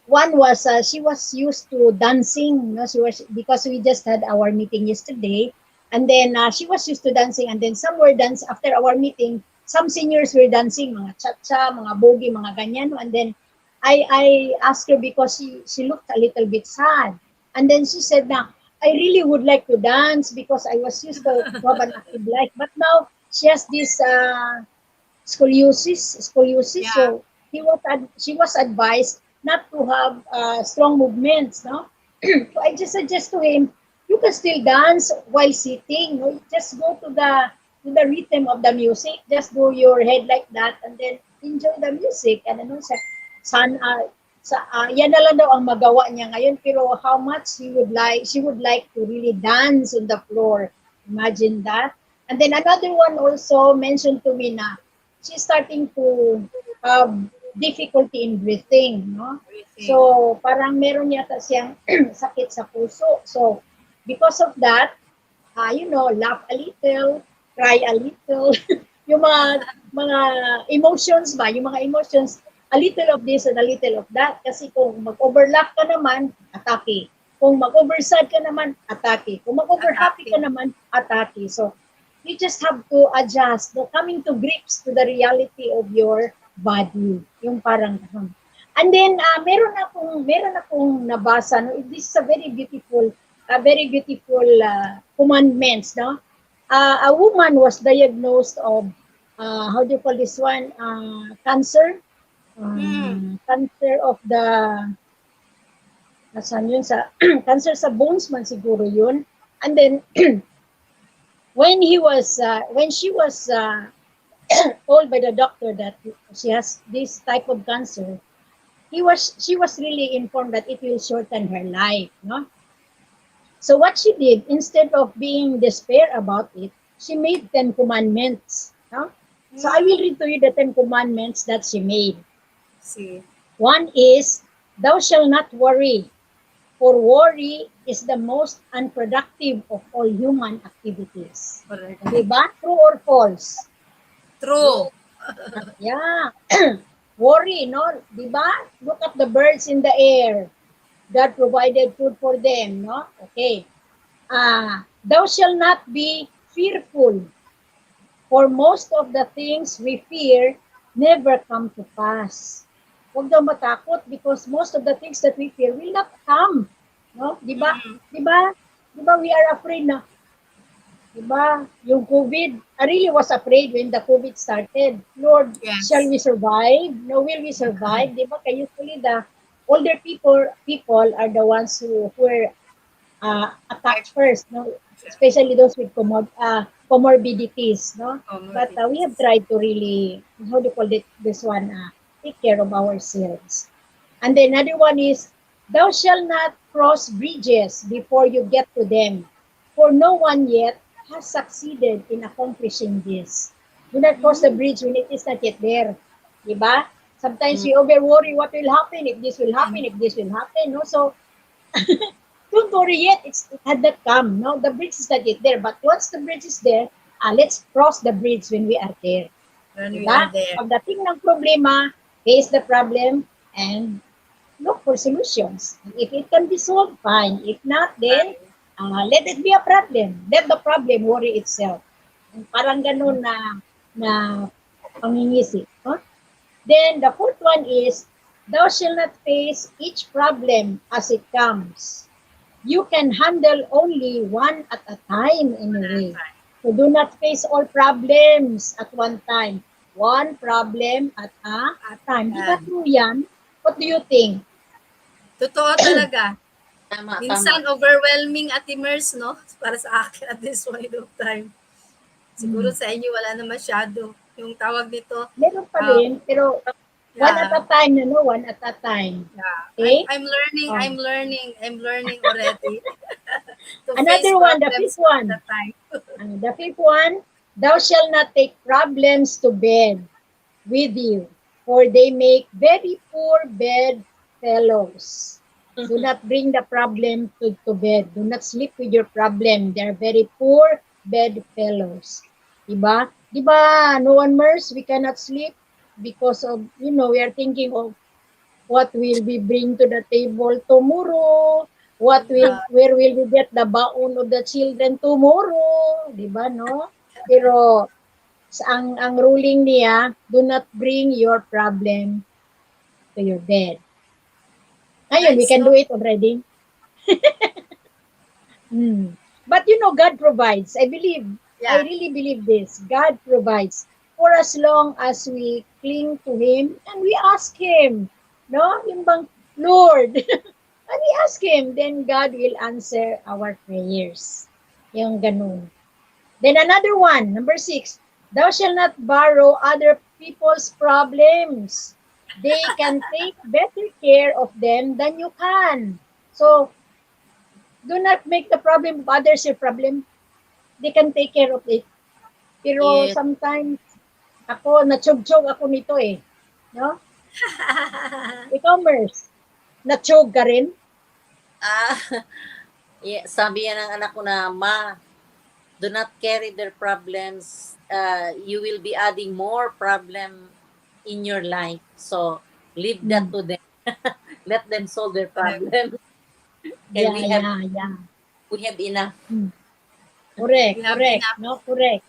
One was she was used to dancing, no? She was, because we just had our meeting yesterday, and then she was used to dancing, and then some were dance after our meeting. Some seniors were dancing, mga cha-cha, mga bogi, mga ganyan, no? And then I asked her because she looked a little bit sad. And then she said na, I really would like to dance because I was used to have an active life. But now she has this scoliosis. Yeah. So she was advised not to have strong movements, no? So I just suggest to him, you can still dance while sitting. No? Just go to the rhythm of the music. Just do your head like that and then enjoy the music. And ano sa yan na lang daw ang magawa niya ngayon, pero how much she would like to really dance on the floor. Imagine that. And then another one also mentioned to me na she's starting to have difficulty in breathing, no? Everything. So, parang meron yata siyang sakit sa puso. So, because of that, laugh a little, cry a little, yung mga emotions ba, yung mga emotions, a little of this and a little of that. Kasi kung mag-overlap ka naman, atake. Kung mag-overside ka naman, atake. Kung mag-overhappy ka naman, atake. So, you just have to adjust, coming to grips to the reality of your body. Yung parang, and then, meron akong nabasa, no? This is a very beautiful commandments, no? A woman was diagnosed of, how do you call this one? Cancer. Cancer of the, nasaan yun sa, cancer sa bones man siguro yun. And then, when she was told by the doctor that she has this type of cancer, she was really informed that it will shorten her life, no? So what she did, instead of being despair about it, she made 10 commandments, no? So I will read to you the 10 commandments that she made. See. One is, thou shalt not worry, for worry is the most unproductive of all human activities. Correct. Diba? True or false? True. Yeah. Worry, no? Diba? Look at the birds in the air. God provided food for them, no? Okay. Thou shalt not be fearful, for most of the things we fear never come to pass. Huwag daw matakot because most of the things that we fear will not come. No? Diba? Diba? Diba we are afraid na, diba? Yung COVID, I really was afraid when the COVID started. Lord, Yes. shall we survive? No, will we survive? Diba? Kaya usually the older people are the ones who were attacked first, no? Especially those with comorbidities, no? But we have tried to really, how do you call it, this one, take care of ourselves. And then another one is, thou shalt not cross bridges before you get to them, for no one yet has succeeded in accomplishing this. Do not cross the bridge when it is not yet there. Diba? Sometimes we over worry what will happen, if this will happen, if this will happen. No? So, don't worry yet, it had not come. No? The bridge is not yet there. But once the bridge is there, let's cross the bridge when we are there. When we Diba? are there. Pagdating ng problema, face the problem and look for solutions. If it can be solved, fine. If not, then let it be a problem. Let the problem worry itself. Parang ganun na pangingisip. Huh? Then the fourth one is, thou shalt not face each problem as it comes. You can handle only one at a time anyway. So do not face all problems at one time. One problem at a time. Di ba true yan? What do you think? Totoo talaga. Tama, Minsan tama. overwhelming at immerse, no? Para sa akin at this point of time. Siguro sa inyo wala na masyado. Yung tawag nito, Meron pa rin, pero one at a time, no? One at a time. Yeah. Okay? I'm learning already. To Another face one, the problems fifth one. at a time. The fifth one, thou shalt not take problems to bed with you, for they make very poor bedfellows. Do not bring the problem to bed. Do not sleep with your problem. They're very poor bedfellows. Diba? Diba, no one MERS, we cannot sleep because of, we are thinking of what will we bring to the table tomorrow, where will we get the baon of the children tomorrow, di ba, no? Pero ang ruling niya, do not bring your problem to your bed. Ngayon, we Nice, can no? do it already. But God provides. I Yeah. really believe this. God provides for as long as we cling to Him and we ask Him. No? Yung bang, Lord, and we ask Him, then God will answer our prayers. Yung ganun. Then another one, number 6, thou shalt not borrow other people's problems. They can take better care of them than you can. So, do not make the problem of others your problem. They can take care of it. Pero Yes. sometimes, ako, natsyog-tsyog ako nito eh. No? E-commerce, natsyog ka rin? Ah, yeah, sabi yan ng anak ko na, Ma, do not carry their problems. You will be adding more problem in your life. So, leave that to them. Let them solve their problem. And Yeah, yeah. we have enough. Correct, We have correct. enough. No, correct.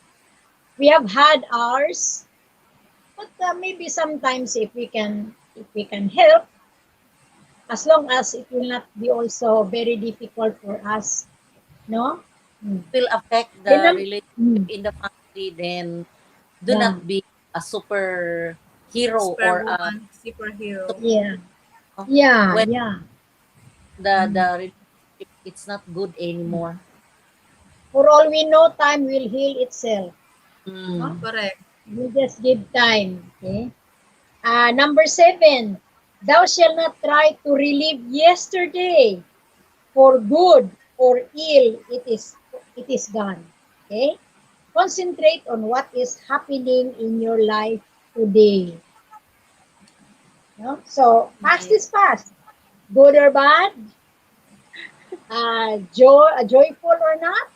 We have had ours, but maybe sometimes if we can help, as long as it will not be also very difficult for us, no? Will affect Then, the relationship mm, in the family, then do yeah, not be a super hero or a Superwoman, superhero. yeah, yeah, when yeah. the relationship it's not good anymore. For all we know, time will heal itself. No? Mm. Correct. You just give time. Okay. Number 7, thou shalt not try to relive yesterday, for good or ill it is gone. Okay. Concentrate on what is happening in your life today. No? So past is past, good or bad, joyful or not,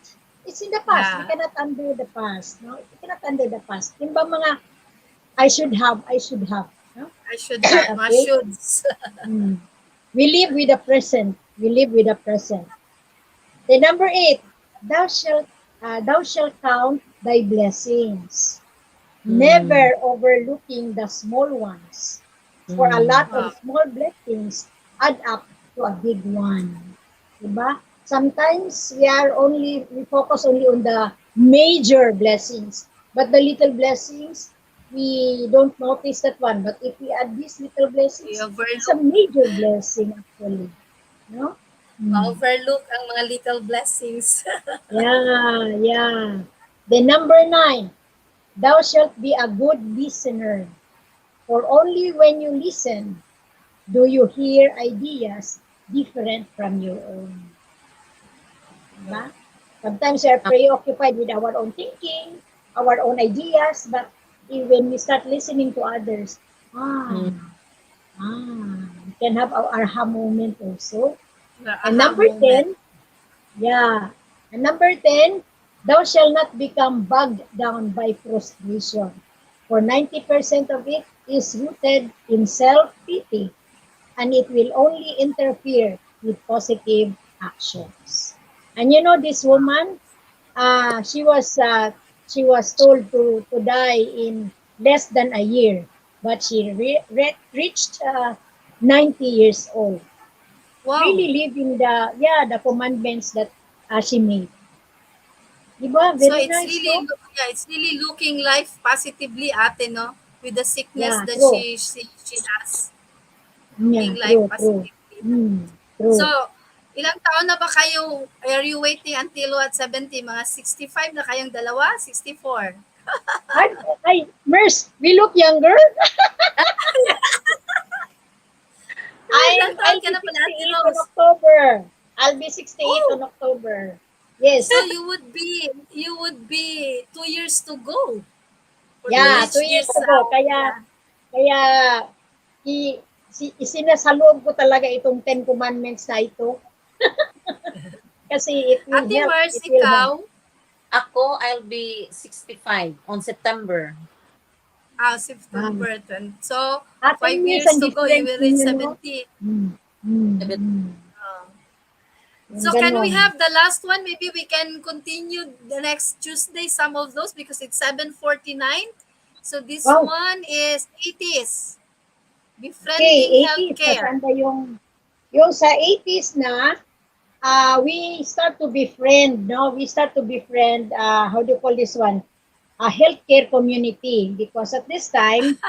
it's in the past. We Yeah. cannot undo the past. No, we cannot undo the past. Yung ba mga I should have. No? I should have my Okay. shoulds. We live with the present. We live with the present. The number 8, thou shalt count thy blessings, Mm. never overlooking the small ones. For a Mm. lot Wow. of small blessings add up to a big one. Diba? Sometimes we focus only on the major blessings, but the little blessings we don't notice that one. But if we add these little We blessings, it's a overlook. major blessing actually. No? Ma-overlook ang mga little blessings. Yeah, yeah. The number 9, thou shalt be a good listener, for only when you listen do you hear ideas different from your own. Diba? Sometimes we are preoccupied with our own thinking, our own ideas, but when we start listening to others, Mm. we can have our aha moment also. The And aha number moment. 10, yeah. And number 10, thou shalt not become bogged down by frustration, for 90% of it is rooted in self-pity, and it will only interfere with positive actions. And this woman, she was told to die in less than a year, but she reached 90 years old, Wow. really living the commandments that she made. Diba? So Very it's nice, really no? it's really looking life positively, ate, no? With the sickness Yeah, that true. she has. Yeah, Looking life true, true. positively. So, True. ilang taon na ba kayo? Are you waiting until what, 70? Mga 65 na kayong dalawa? 64? Merce, we look younger. Ilang taon I'll ka be na pala, Ate 68 on Rose? October. I'll be 68 on Oh, October. Yes. so you would be 2 years to go to Yeah, Yes. reach 2 years this, ago. Kaya, yeah. kaya, isinasaloob ko talaga itong 10 Commandments na ito. Kasi it will Ate help. Mars, It will help. ikaw, I'll be 65 on September. Ah, September 10. So, 10 5 years years ang to go, you difference will reach ninyo, no? 70. Mm, mm, mm. Oh. Yung So can we ganon. have the last one? Maybe we can continue the next Tuesday, some of those, because it's 7:49. So this Wow. one is 80s. Okay, Befriending 80s, healthcare. nasaan ba yung sa 80s na, we start to befriend, no? We start to befriend, how do you call this one? A healthcare community, because at this time,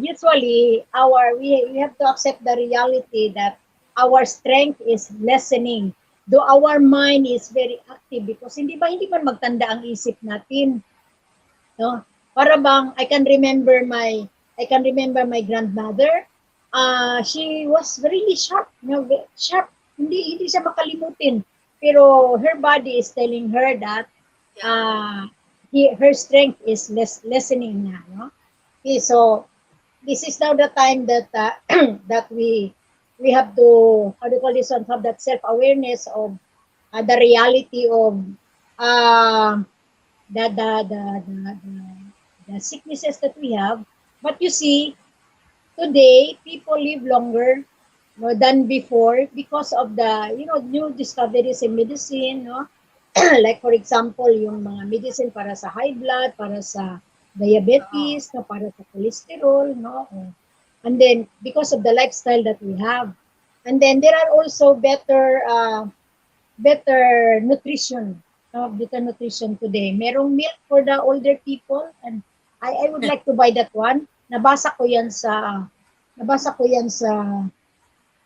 usually we have to accept the reality that our strength is lessening. Though our mind is very active, because hindi man magtanda ang isip natin, no? Para bang I can remember my grandmother. She was really sharp, sharp. Hindi siya makalimutin. Pero her body is telling her that Yeah. her strength is lessening na, no? Okay, so this is now the time that that we have to, how do you call this one, have that self awareness of the reality of uh, the sicknesses that we have. But you see, today people live longer, no, than before, because of the, new discoveries in medicine, no? Like for example, yung mga medicine para sa high blood, para sa Oo. diabetes, no, para sa cholesterol, no? And then because of the lifestyle that we have. And then there are also better nutrition, no? Better nutrition today. Merong milk for the older people, and I would like to buy that one. Nabasa ko yan sa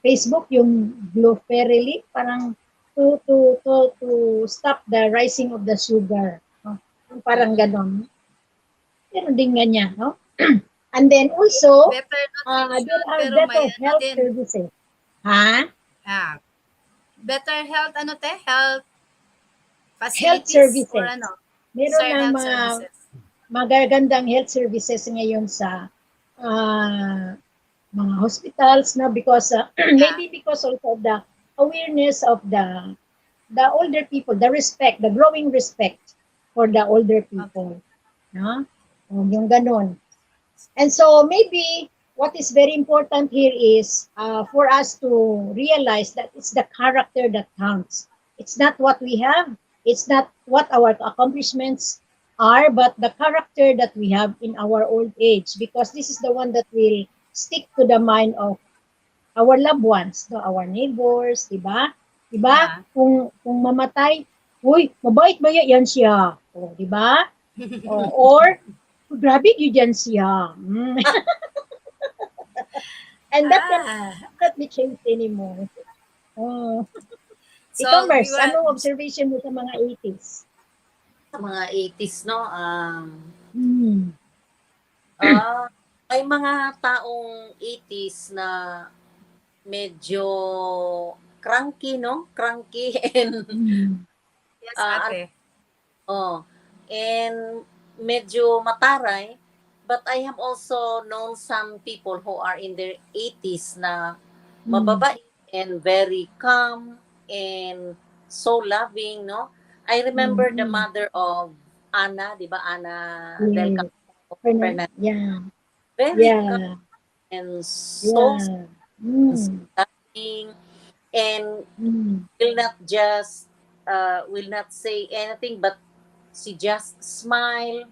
Facebook, yung gluferrily, parang to stop the rising of the sugar, no? Yung parang Mm. ganon. Meron din ganyan, no? And then also, Better there nutrition are pero may better ano health din. services. Ha? Ah, better health ano te? Health Health facilities or services. ano? Meron Sir, ng health mga services. magagandang health services ngayon sa ah, mga hospitals, na, because Yeah. maybe because also of the awareness of the older people, the growing respect for the older Okay. people, no? Yung ganon. And so maybe what is very important here is, for us to realize that it's the character that counts. It's not what we have, it's not what our accomplishments are, but the character that we have in our old age, because this is the one that will stick to the mind of our loved ones, no? Our neighbors, di ba? Di ba? Yeah. Kung mamatay, uy, mabait ba yan siya? O, di ba? Or, grabe yun yan siya. And that Ah. cannot be changed anymore. Oh. Ikaw, So, Mers, anong observation mo sa mga 80s? Sa mga 80s, no? Hmm. May mga taong 80s na medyo cranky, no? Cranky and Hmm. yes, uh, ate. oh, and medyo mataray. But I have also known some people who are in their 80s na Hmm. mababait and very calm and so loving, no? I remember the Hmm. mother of Ana, di ba? Ana del Yes. Campo Fernandez. Yeah. Very calm Yeah. and so Yeah. Hmm. loving, and Hmm. will not just will not say anything, but she just smile,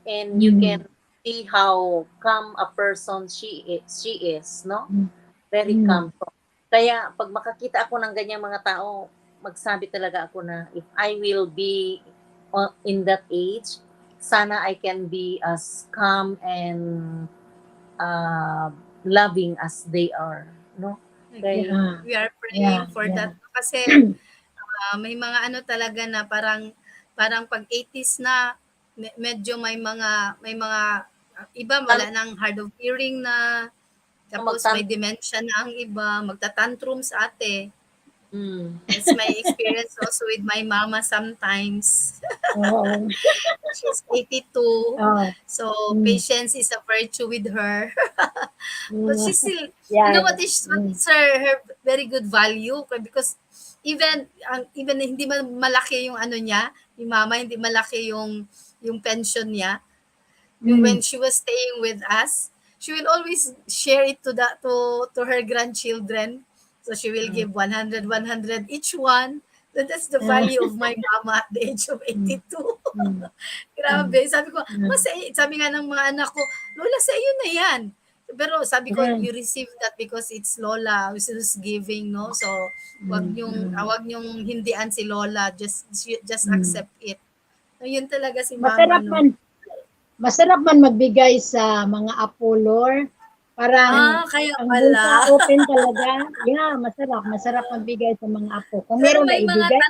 and you Hmm. can see how calm a person she is, no? Hmm. Very Hmm. calm. Kaya pag makakita ako ng ganyang mga tao, magsabi talaga ako na if I will be in that age, sana I can be as calm and uh, loving as they are, no? Okay. Kaya Yeah. We are praying Yeah. for Yeah. that kasi may mga ano talaga na parang pag 80s na medyo may mga iba wala nang hard of hearing na, tapos may magtan dementia na ang iba, magta-tantrums ate. mm, That's my experience also with my mama sometimes. Oo. She's 82. Oh. So Hmm. patience is a virtue with her. But Hmm. she's still, you know Yeah. what Hmm. is her very good value? Because even hindi man malaki yung ano niya, yung mama, hindi malaki yung pension niya, Hmm. when she was staying with us, she will always share it to her grandchildren. So she will Hmm. give 100, 100 each one. So that's the Ah. value of my mama at the age of Hmm. 82. Hmm. Hmm. Grabe. Sabi ko, Hmm. sabi nga ng mga anak ko, Lola, sa iyo na yan. Pero sabi ko, Yeah. you receive that because it's Lola who's giving, no? So, wag niyong hindian si Lola. Just Mm. accept it. So, yun talaga si Mama, Masarap no? man masarap man magbigay sa mga apo, Lord. Parang Kaya ang pala. bulsa open talaga. Yeah, masarap magbigay sa mga apo. Kung Pero meron na ibigay,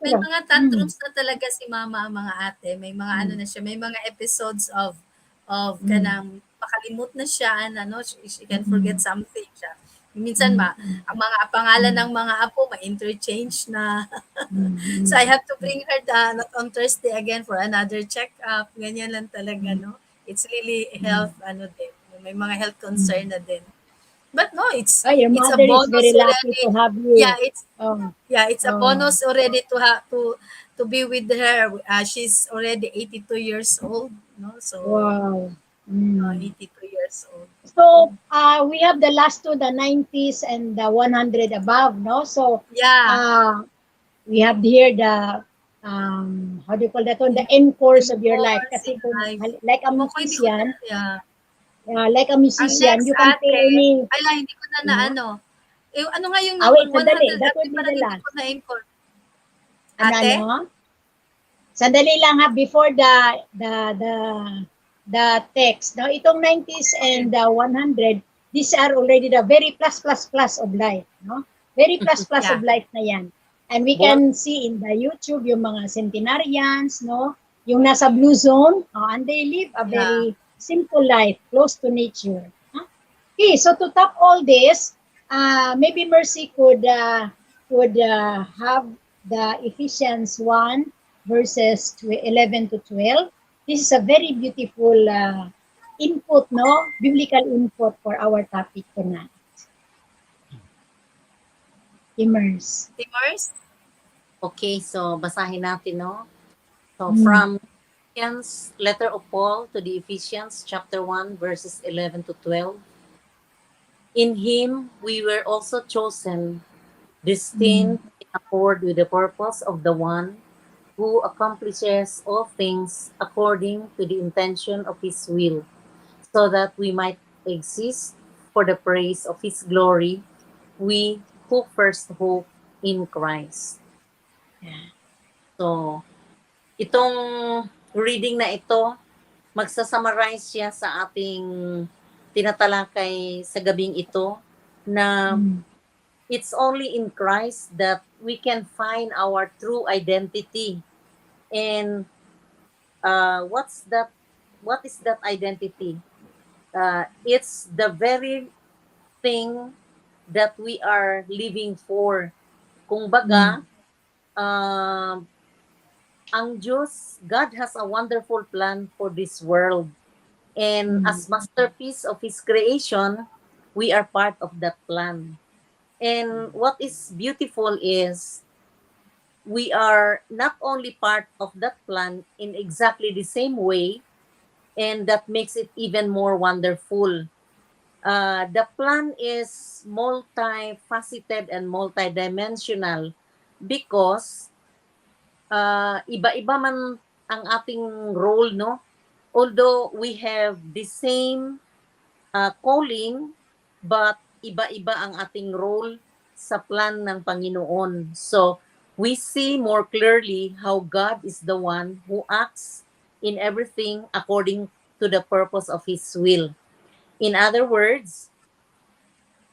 may masarap. mga tantrums na talaga si Mama, ang mga ate. May mga ano Mm. na siya, may mga episodes of Mm. kanang makalimot na siya, ano, she can forget Mm. something siya. Minsan Mm. Mm. ang mga pangalan Mm. ng mga apo ma-interchange na. So I Mm. have to bring her not on Thursday again for another check-up. Ganyan lang talaga, Mm. no? It's really Mm. health, ano din. May mga health Mm. concern na din. But no, Oh, your it's a mother is bonus very lucky already. to have Yeah, you. Oh, it's a oh, bonus already to be with her. She's already 82 years old, no? So wow. Mm. 82 years old. So, we have the last two, the 90s and the 100 above, no? So, Yeah, uh, we have here the, how do you call that one? The end course in of your life. course in Kasi kung, life. like a Kung ako hindi ko na, musician, yeah. Ang you next can play ate, any, ala, hindi ko na uh-huh. ano. Ano nga yung Wait, number sandali. 100 That ate, would be the parang hindi ko last. na import. Ate? Ano? Sandali lang ha, before the the text. Now, itong 90s Okay. and the 100, these are already the very plus of life, no? Very plus of Yeah. life na yan. And we Born can see in the YouTube yung mga centenarians, no? Yung nasa blue zone, and they live a Yeah. very simple life, close to nature. Huh? Okay, so to top all this, maybe Mercy could have the Ephesians 1 verses 11 to 12. This is a very beautiful input, no? Biblical input for our topic tonight. Immerse. Timors? okay, so basahin natin, no? So Mm. from Ephesians, letter of Paul to the Ephesians, chapter 1, verses 11 to 12. In him we were also chosen, Mm. destined in accord with the purpose of the one who accomplishes all things according to the intention of his will, so that we might exist for the praise of his glory, we who first hope in Christ. Yeah. So, itong reading na ito, magsasummarize siya sa ating tinatalakay sa gabing ito na Mm. it's only in Christ that we can find our true identity. And what's that? What is that identity? It's the very thing that we are living for. Kung Mm. baga, ang Diyos, God has a wonderful plan for this world. And Mm. as masterpiece of His creation, we are part of that plan. And what is beautiful is we are not only part of that plan in exactly the same way, and that makes it even more wonderful. The plan is multifaceted and multidimensional because iba-iba man ang ating role, no? Although we have the same calling, but iba-iba ang ating role sa plan ng Panginoon. So, we see more clearly how God is the one who acts in everything according to the purpose of His will. In other words,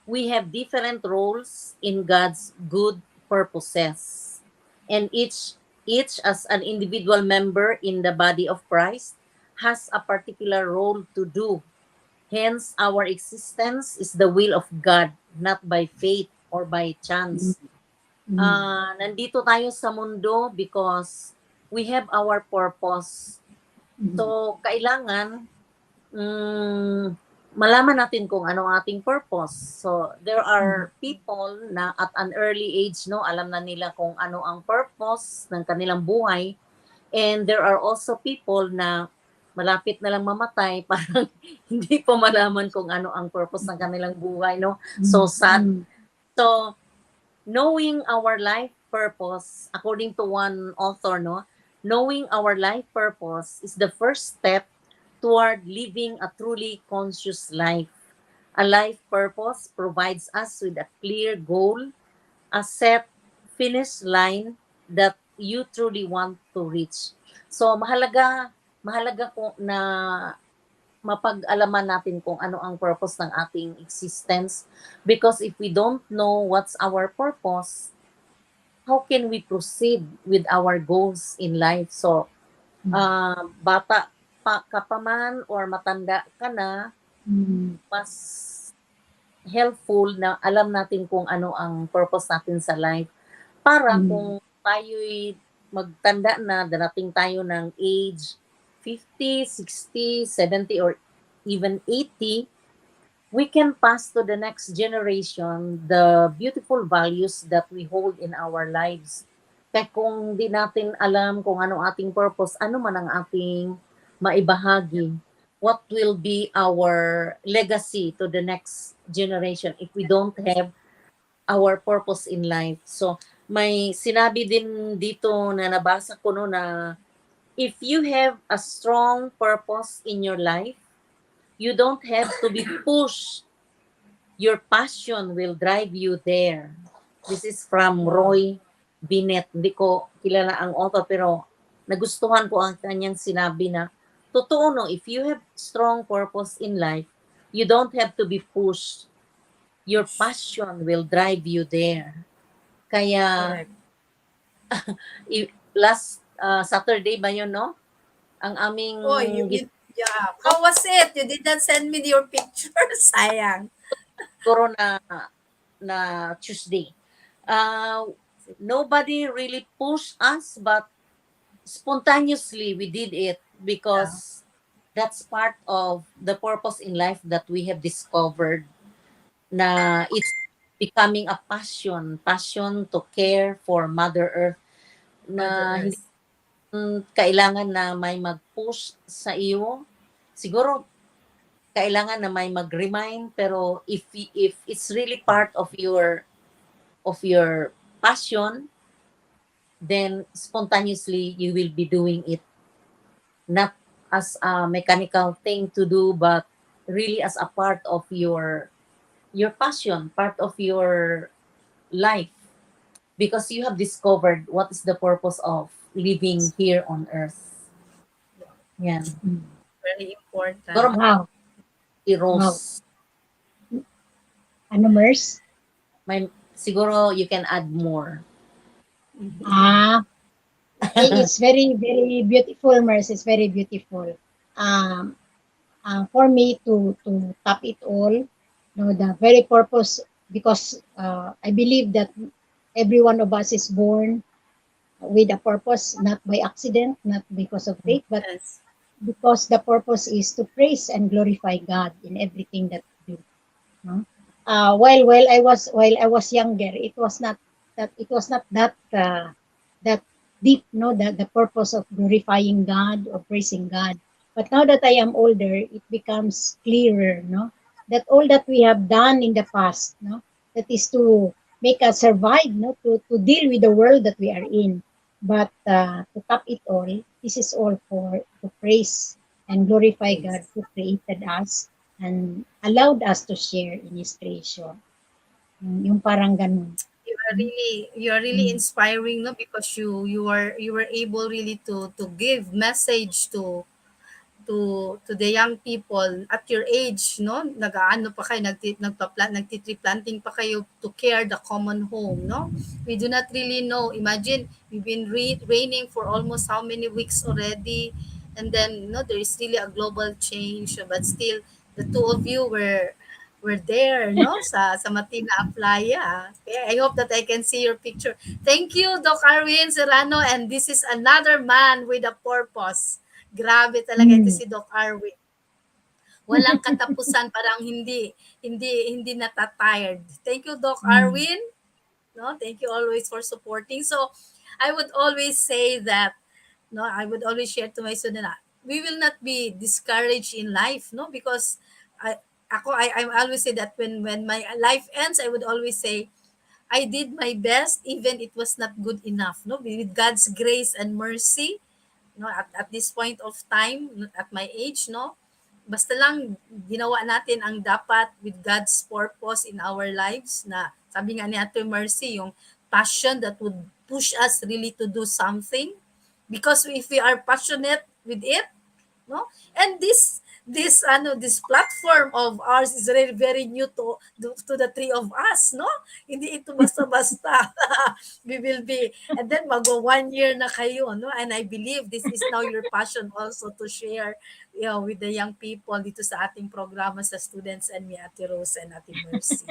we have different roles in God's good purposes. And each as an individual member in the body of Christ has a particular role to do. Hence, our existence is the will of God, not by fate or by Mm. chance. Mm. Nandito tayo sa mundo because we have our purpose. Mm. So, kailangan mm, malaman natin kung ano ang ating purpose. So, there are people na at an early age, no, alam na nila kung ano ang purpose ng kanilang buhay. And there are also people na malapit na lang mamatay, parang hindi pa malaman kung ano ang purpose ng kanilang buhay, no? So Mm. sad. Mm. So, knowing our life purpose, according to one author, no, knowing our life purpose is the first step toward living a truly conscious life. A life purpose provides us with a clear goal, a set finish line that you truly want to reach. So mahalaga ko na mapag-alaman natin kung ano ang purpose ng ating existence, because if we don't know what's our purpose, how can we proceed with our goals in life? So, bata ka pa man or matanda ka na, Mm. mas helpful na alam natin kung ano ang purpose natin sa life, para kung Mm. tayo'y magtanda na, darating tayo ng age 50, 60, 70, or even 80, we can pass to the next generation the beautiful values that we hold in our lives. Kaya kung di natin alam kung ano ating purpose, ano man ang ating maibahagi, what will be our legacy to the next generation if we don't have our purpose in life? So, may sinabi din dito na nabasa ko no na if you have a strong purpose in your life, you don't have to be pushed. Your passion will drive you there. This is from Roy Binet. Hindi ko kilala ang author, pero nagustuhan ko ang kanyang sinabi na totoo no, if you have strong purpose in life, you don't have to be pushed. Your passion will drive you there. Kaya Correct. last Saturday ba yun, no? Ang aming Oh, yeah. How was it? You did not send me your picture. Sayang. siguro na Tuesday. Nobody really pushed us, but spontaneously we did it Yeah. because that's part of the purpose in life that we have discovered, na it's becoming a passion to care for Mother Earth, Mother na hindi Earth. kailangan na may mag-push sa iyo. Siguro kailangan na may mag-remind, pero if it's really part of your passion, then spontaneously you will be doing it, not as a mechanical thing to do, but really as a part of your passion, part of your life, because you have discovered what is the purpose of living here on earth. Yan. Mm. Very Siguro important. Wow. si Wow. Rose, Ano, Mers? may siguro you can add more. Ah, it's very, very beautiful, Mers. It's very beautiful. Um, for me to top it all, the very purpose, because I believe that every one of us is born with a purpose, not by accident, not because of fate, but Yes. because the purpose is to praise and glorify God in everything that we do. No? While I was younger, it was not that deep, no, the purpose of glorifying God or praising God. But now that I am older, it becomes clearer, no, that all that we have done in the past, no, that is to make us survive, no, to deal with the world that we are in. But to top it all, this is all for to praise and glorify God Yes. who created us and allowed us to share in His creation. Yung parang ganun. You are really Mm. inspiring, no, because you were able really to give message to the young people at your age, no? Nag-aano pa kayo, nagti-tree planting pa kayo to care the common home, no? We do not really know. Imagine, we've been raining for almost how many weeks already, and then, no, there is really a global change, but still, the two of you were there, no, sa Matina Playa. Okay, I hope that I can see your picture. Thank you, Doc Arwin Serrano, and this is another man with a purpose. Grabe talaga ito Mm. si Doc Arwin. Walang katapusan, parang hindi nata-tired. Thank you, Doc Mm. Arwin. No, thank you always for supporting. So, I would always say that, no, I would always share to my student na we will not be discouraged in life, no, because I always say that when my life ends, I would always say I did my best, even it was not good enough, no, with God's grace and mercy, no, at this point of time, at my age, no, basta lang ginawa natin ang dapat with God's purpose in our lives, na sabi nga ni Ate Mercy, yung passion that would push us really to do something. Because if we are passionate with it, no, and this platform of ours is very very new to the three of us, no, hindi ito basta-basta. We will be, and then magwa 1 year na kayo, no, and I believe this is now your passion also to share, with the young people dito sa ating programa sa Students and Me, Ate Rose and Ate Mercy.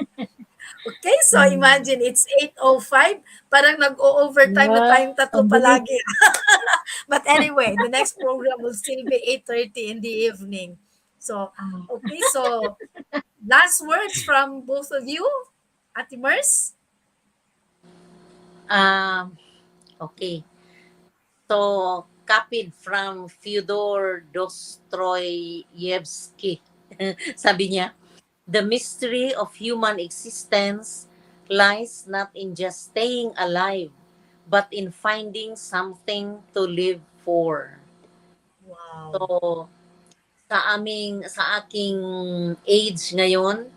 Okay, so Mm. imagine it's 8:05, parang nag-o-overtime na Yeah, tayong tatlo ang bilis. palagi. But anyway, the next program will still be 8:30 in the evening. So, Ah, okay, so last words from both of you, Ate Mers? Um, okay. So, copied from Fyodor Dostoevsky. Sabi niya, the mystery of human existence lies not in just staying alive, but in finding something to live for. Wow. So, sa aking age ngayon,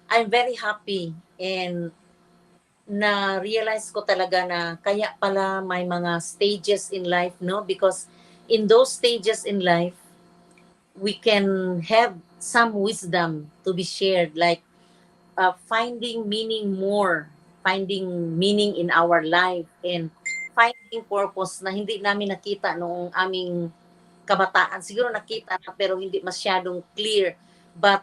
I'm very happy and na-realize ko talaga na kaya pala may mga stages in life, no? Because in those stages in life, we can have some wisdom to be shared, like finding meaning in our life, and finding purpose na hindi namin nakita noong aming kabataan. Siguro nakita na pero hindi masyadong clear. But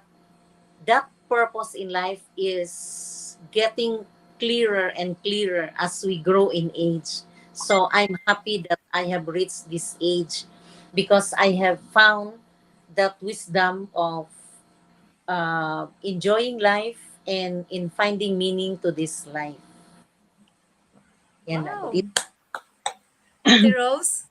that purpose in life is getting clearer and clearer as we grow in age. So I'm happy that I have reached this age because I have found that wisdom of enjoying life and in finding meaning to this life. Yan lang. Wow. Ate Rose?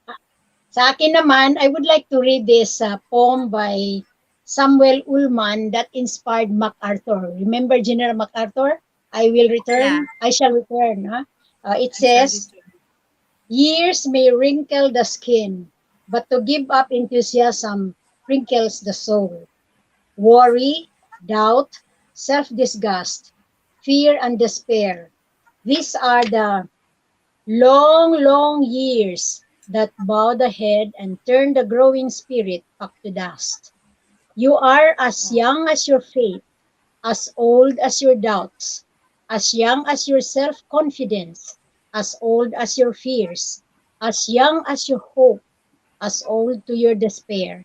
sa akin naman, I would like to read this poem by Samuel Ullman that inspired MacArthur. Remember General MacArthur? Yeah, I shall return. Huh? It I shall says, return. years may wrinkle the skin, but to give up enthusiasm wrinkles the soul. Worry, doubt, self-disgust, fear, and despair. These are the long, long years that bow the head and turn the growing spirit back to dust. You are as young as your faith, as old as your doubts, as young as your self confidence, as old as your fears, as young as your hope, as old to your despair.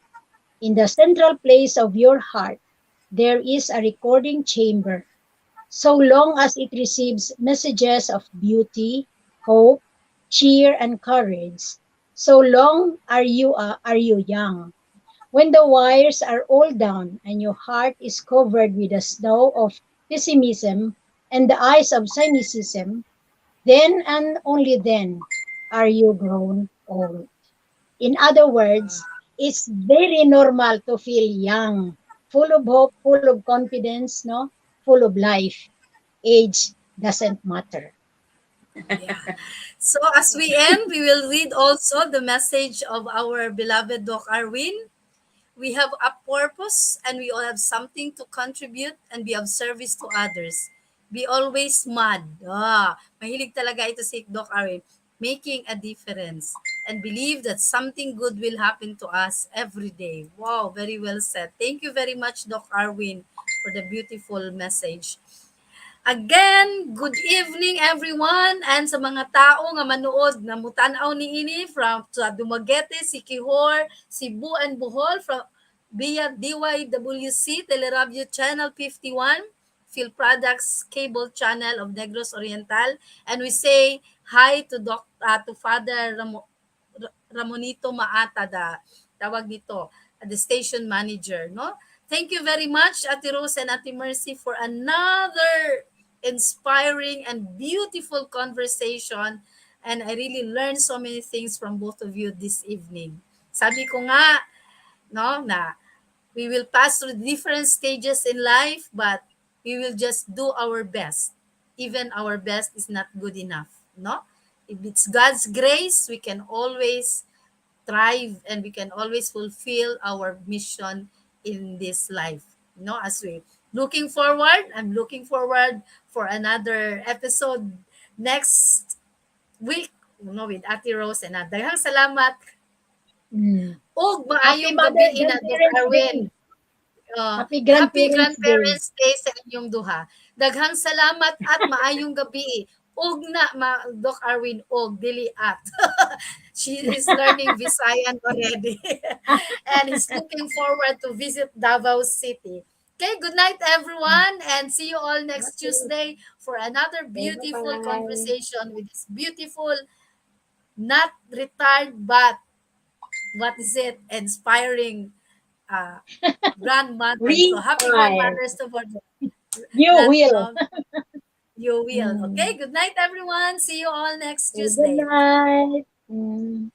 In the central place of your heart, there is a recording chamber. So long as it receives messages of beauty, hope, cheer, and courage, so long are you young. When the wires are all down and your heart is covered with the snow of pessimism and the ice of cynicism, then and only then are you grown old. In other words, it's very normal to feel young, full of hope, full of confidence, no? Full of life. Age doesn't matter. Yeah. So as we end, we will read also the message of our beloved Doc Arwin. We have a purpose and we all have something to contribute and be of service to others. Be always mad. Mahilig talaga ito si Doc Arwin. Making a difference and believe that something good will happen to us every day. Wow, very well said. Thank you very much, Doc Arwin, for the beautiful message. Again, good evening everyone and sa mga tao nga manood na mutanaw ni ini from sa Dumaguete, Siquijor, Cebu and Bohol from via DYWC Teleradio Channel 51, Phil Products Cable Channel of Negros Oriental, and we say hi to to Father Ramonito Maata, tawag dito, the station manager, no? Thank you very much, Ate Rose and Ate Mercy, for another inspiring and beautiful conversation. And I really learned so many things from both of you this evening. Sabi ko nga, no, na we will pass through different stages in life, but we will just do our best. Even our best is not good enough, no? If it's God's grace, we can always thrive and we can always fulfill our mission in this life. As we I'm looking forward for another episode next week, with Ate Rose, and daghang salamat Mm. ug Happy maayong Mother gabi na Doc Grandparents Arwin. Day. Happy Happy Grandparents Day. Grandparents Day sa inyong duha. Daghang salamat at maayong gabi. Og na Doc Arwin og dili at. She is learning Visayan already. And is looking forward to visit Davao City. Okay, good night everyone and see you all next Tuesday for another beautiful Bye-bye. conversation with this beautiful, not retired but what is it, inspiring uh, grandmother. So happy Reinspired. grandmothers to both. You That will. you will. Okay, Mm. good night everyone. See you all next Okay, good Tuesday. night. Mm.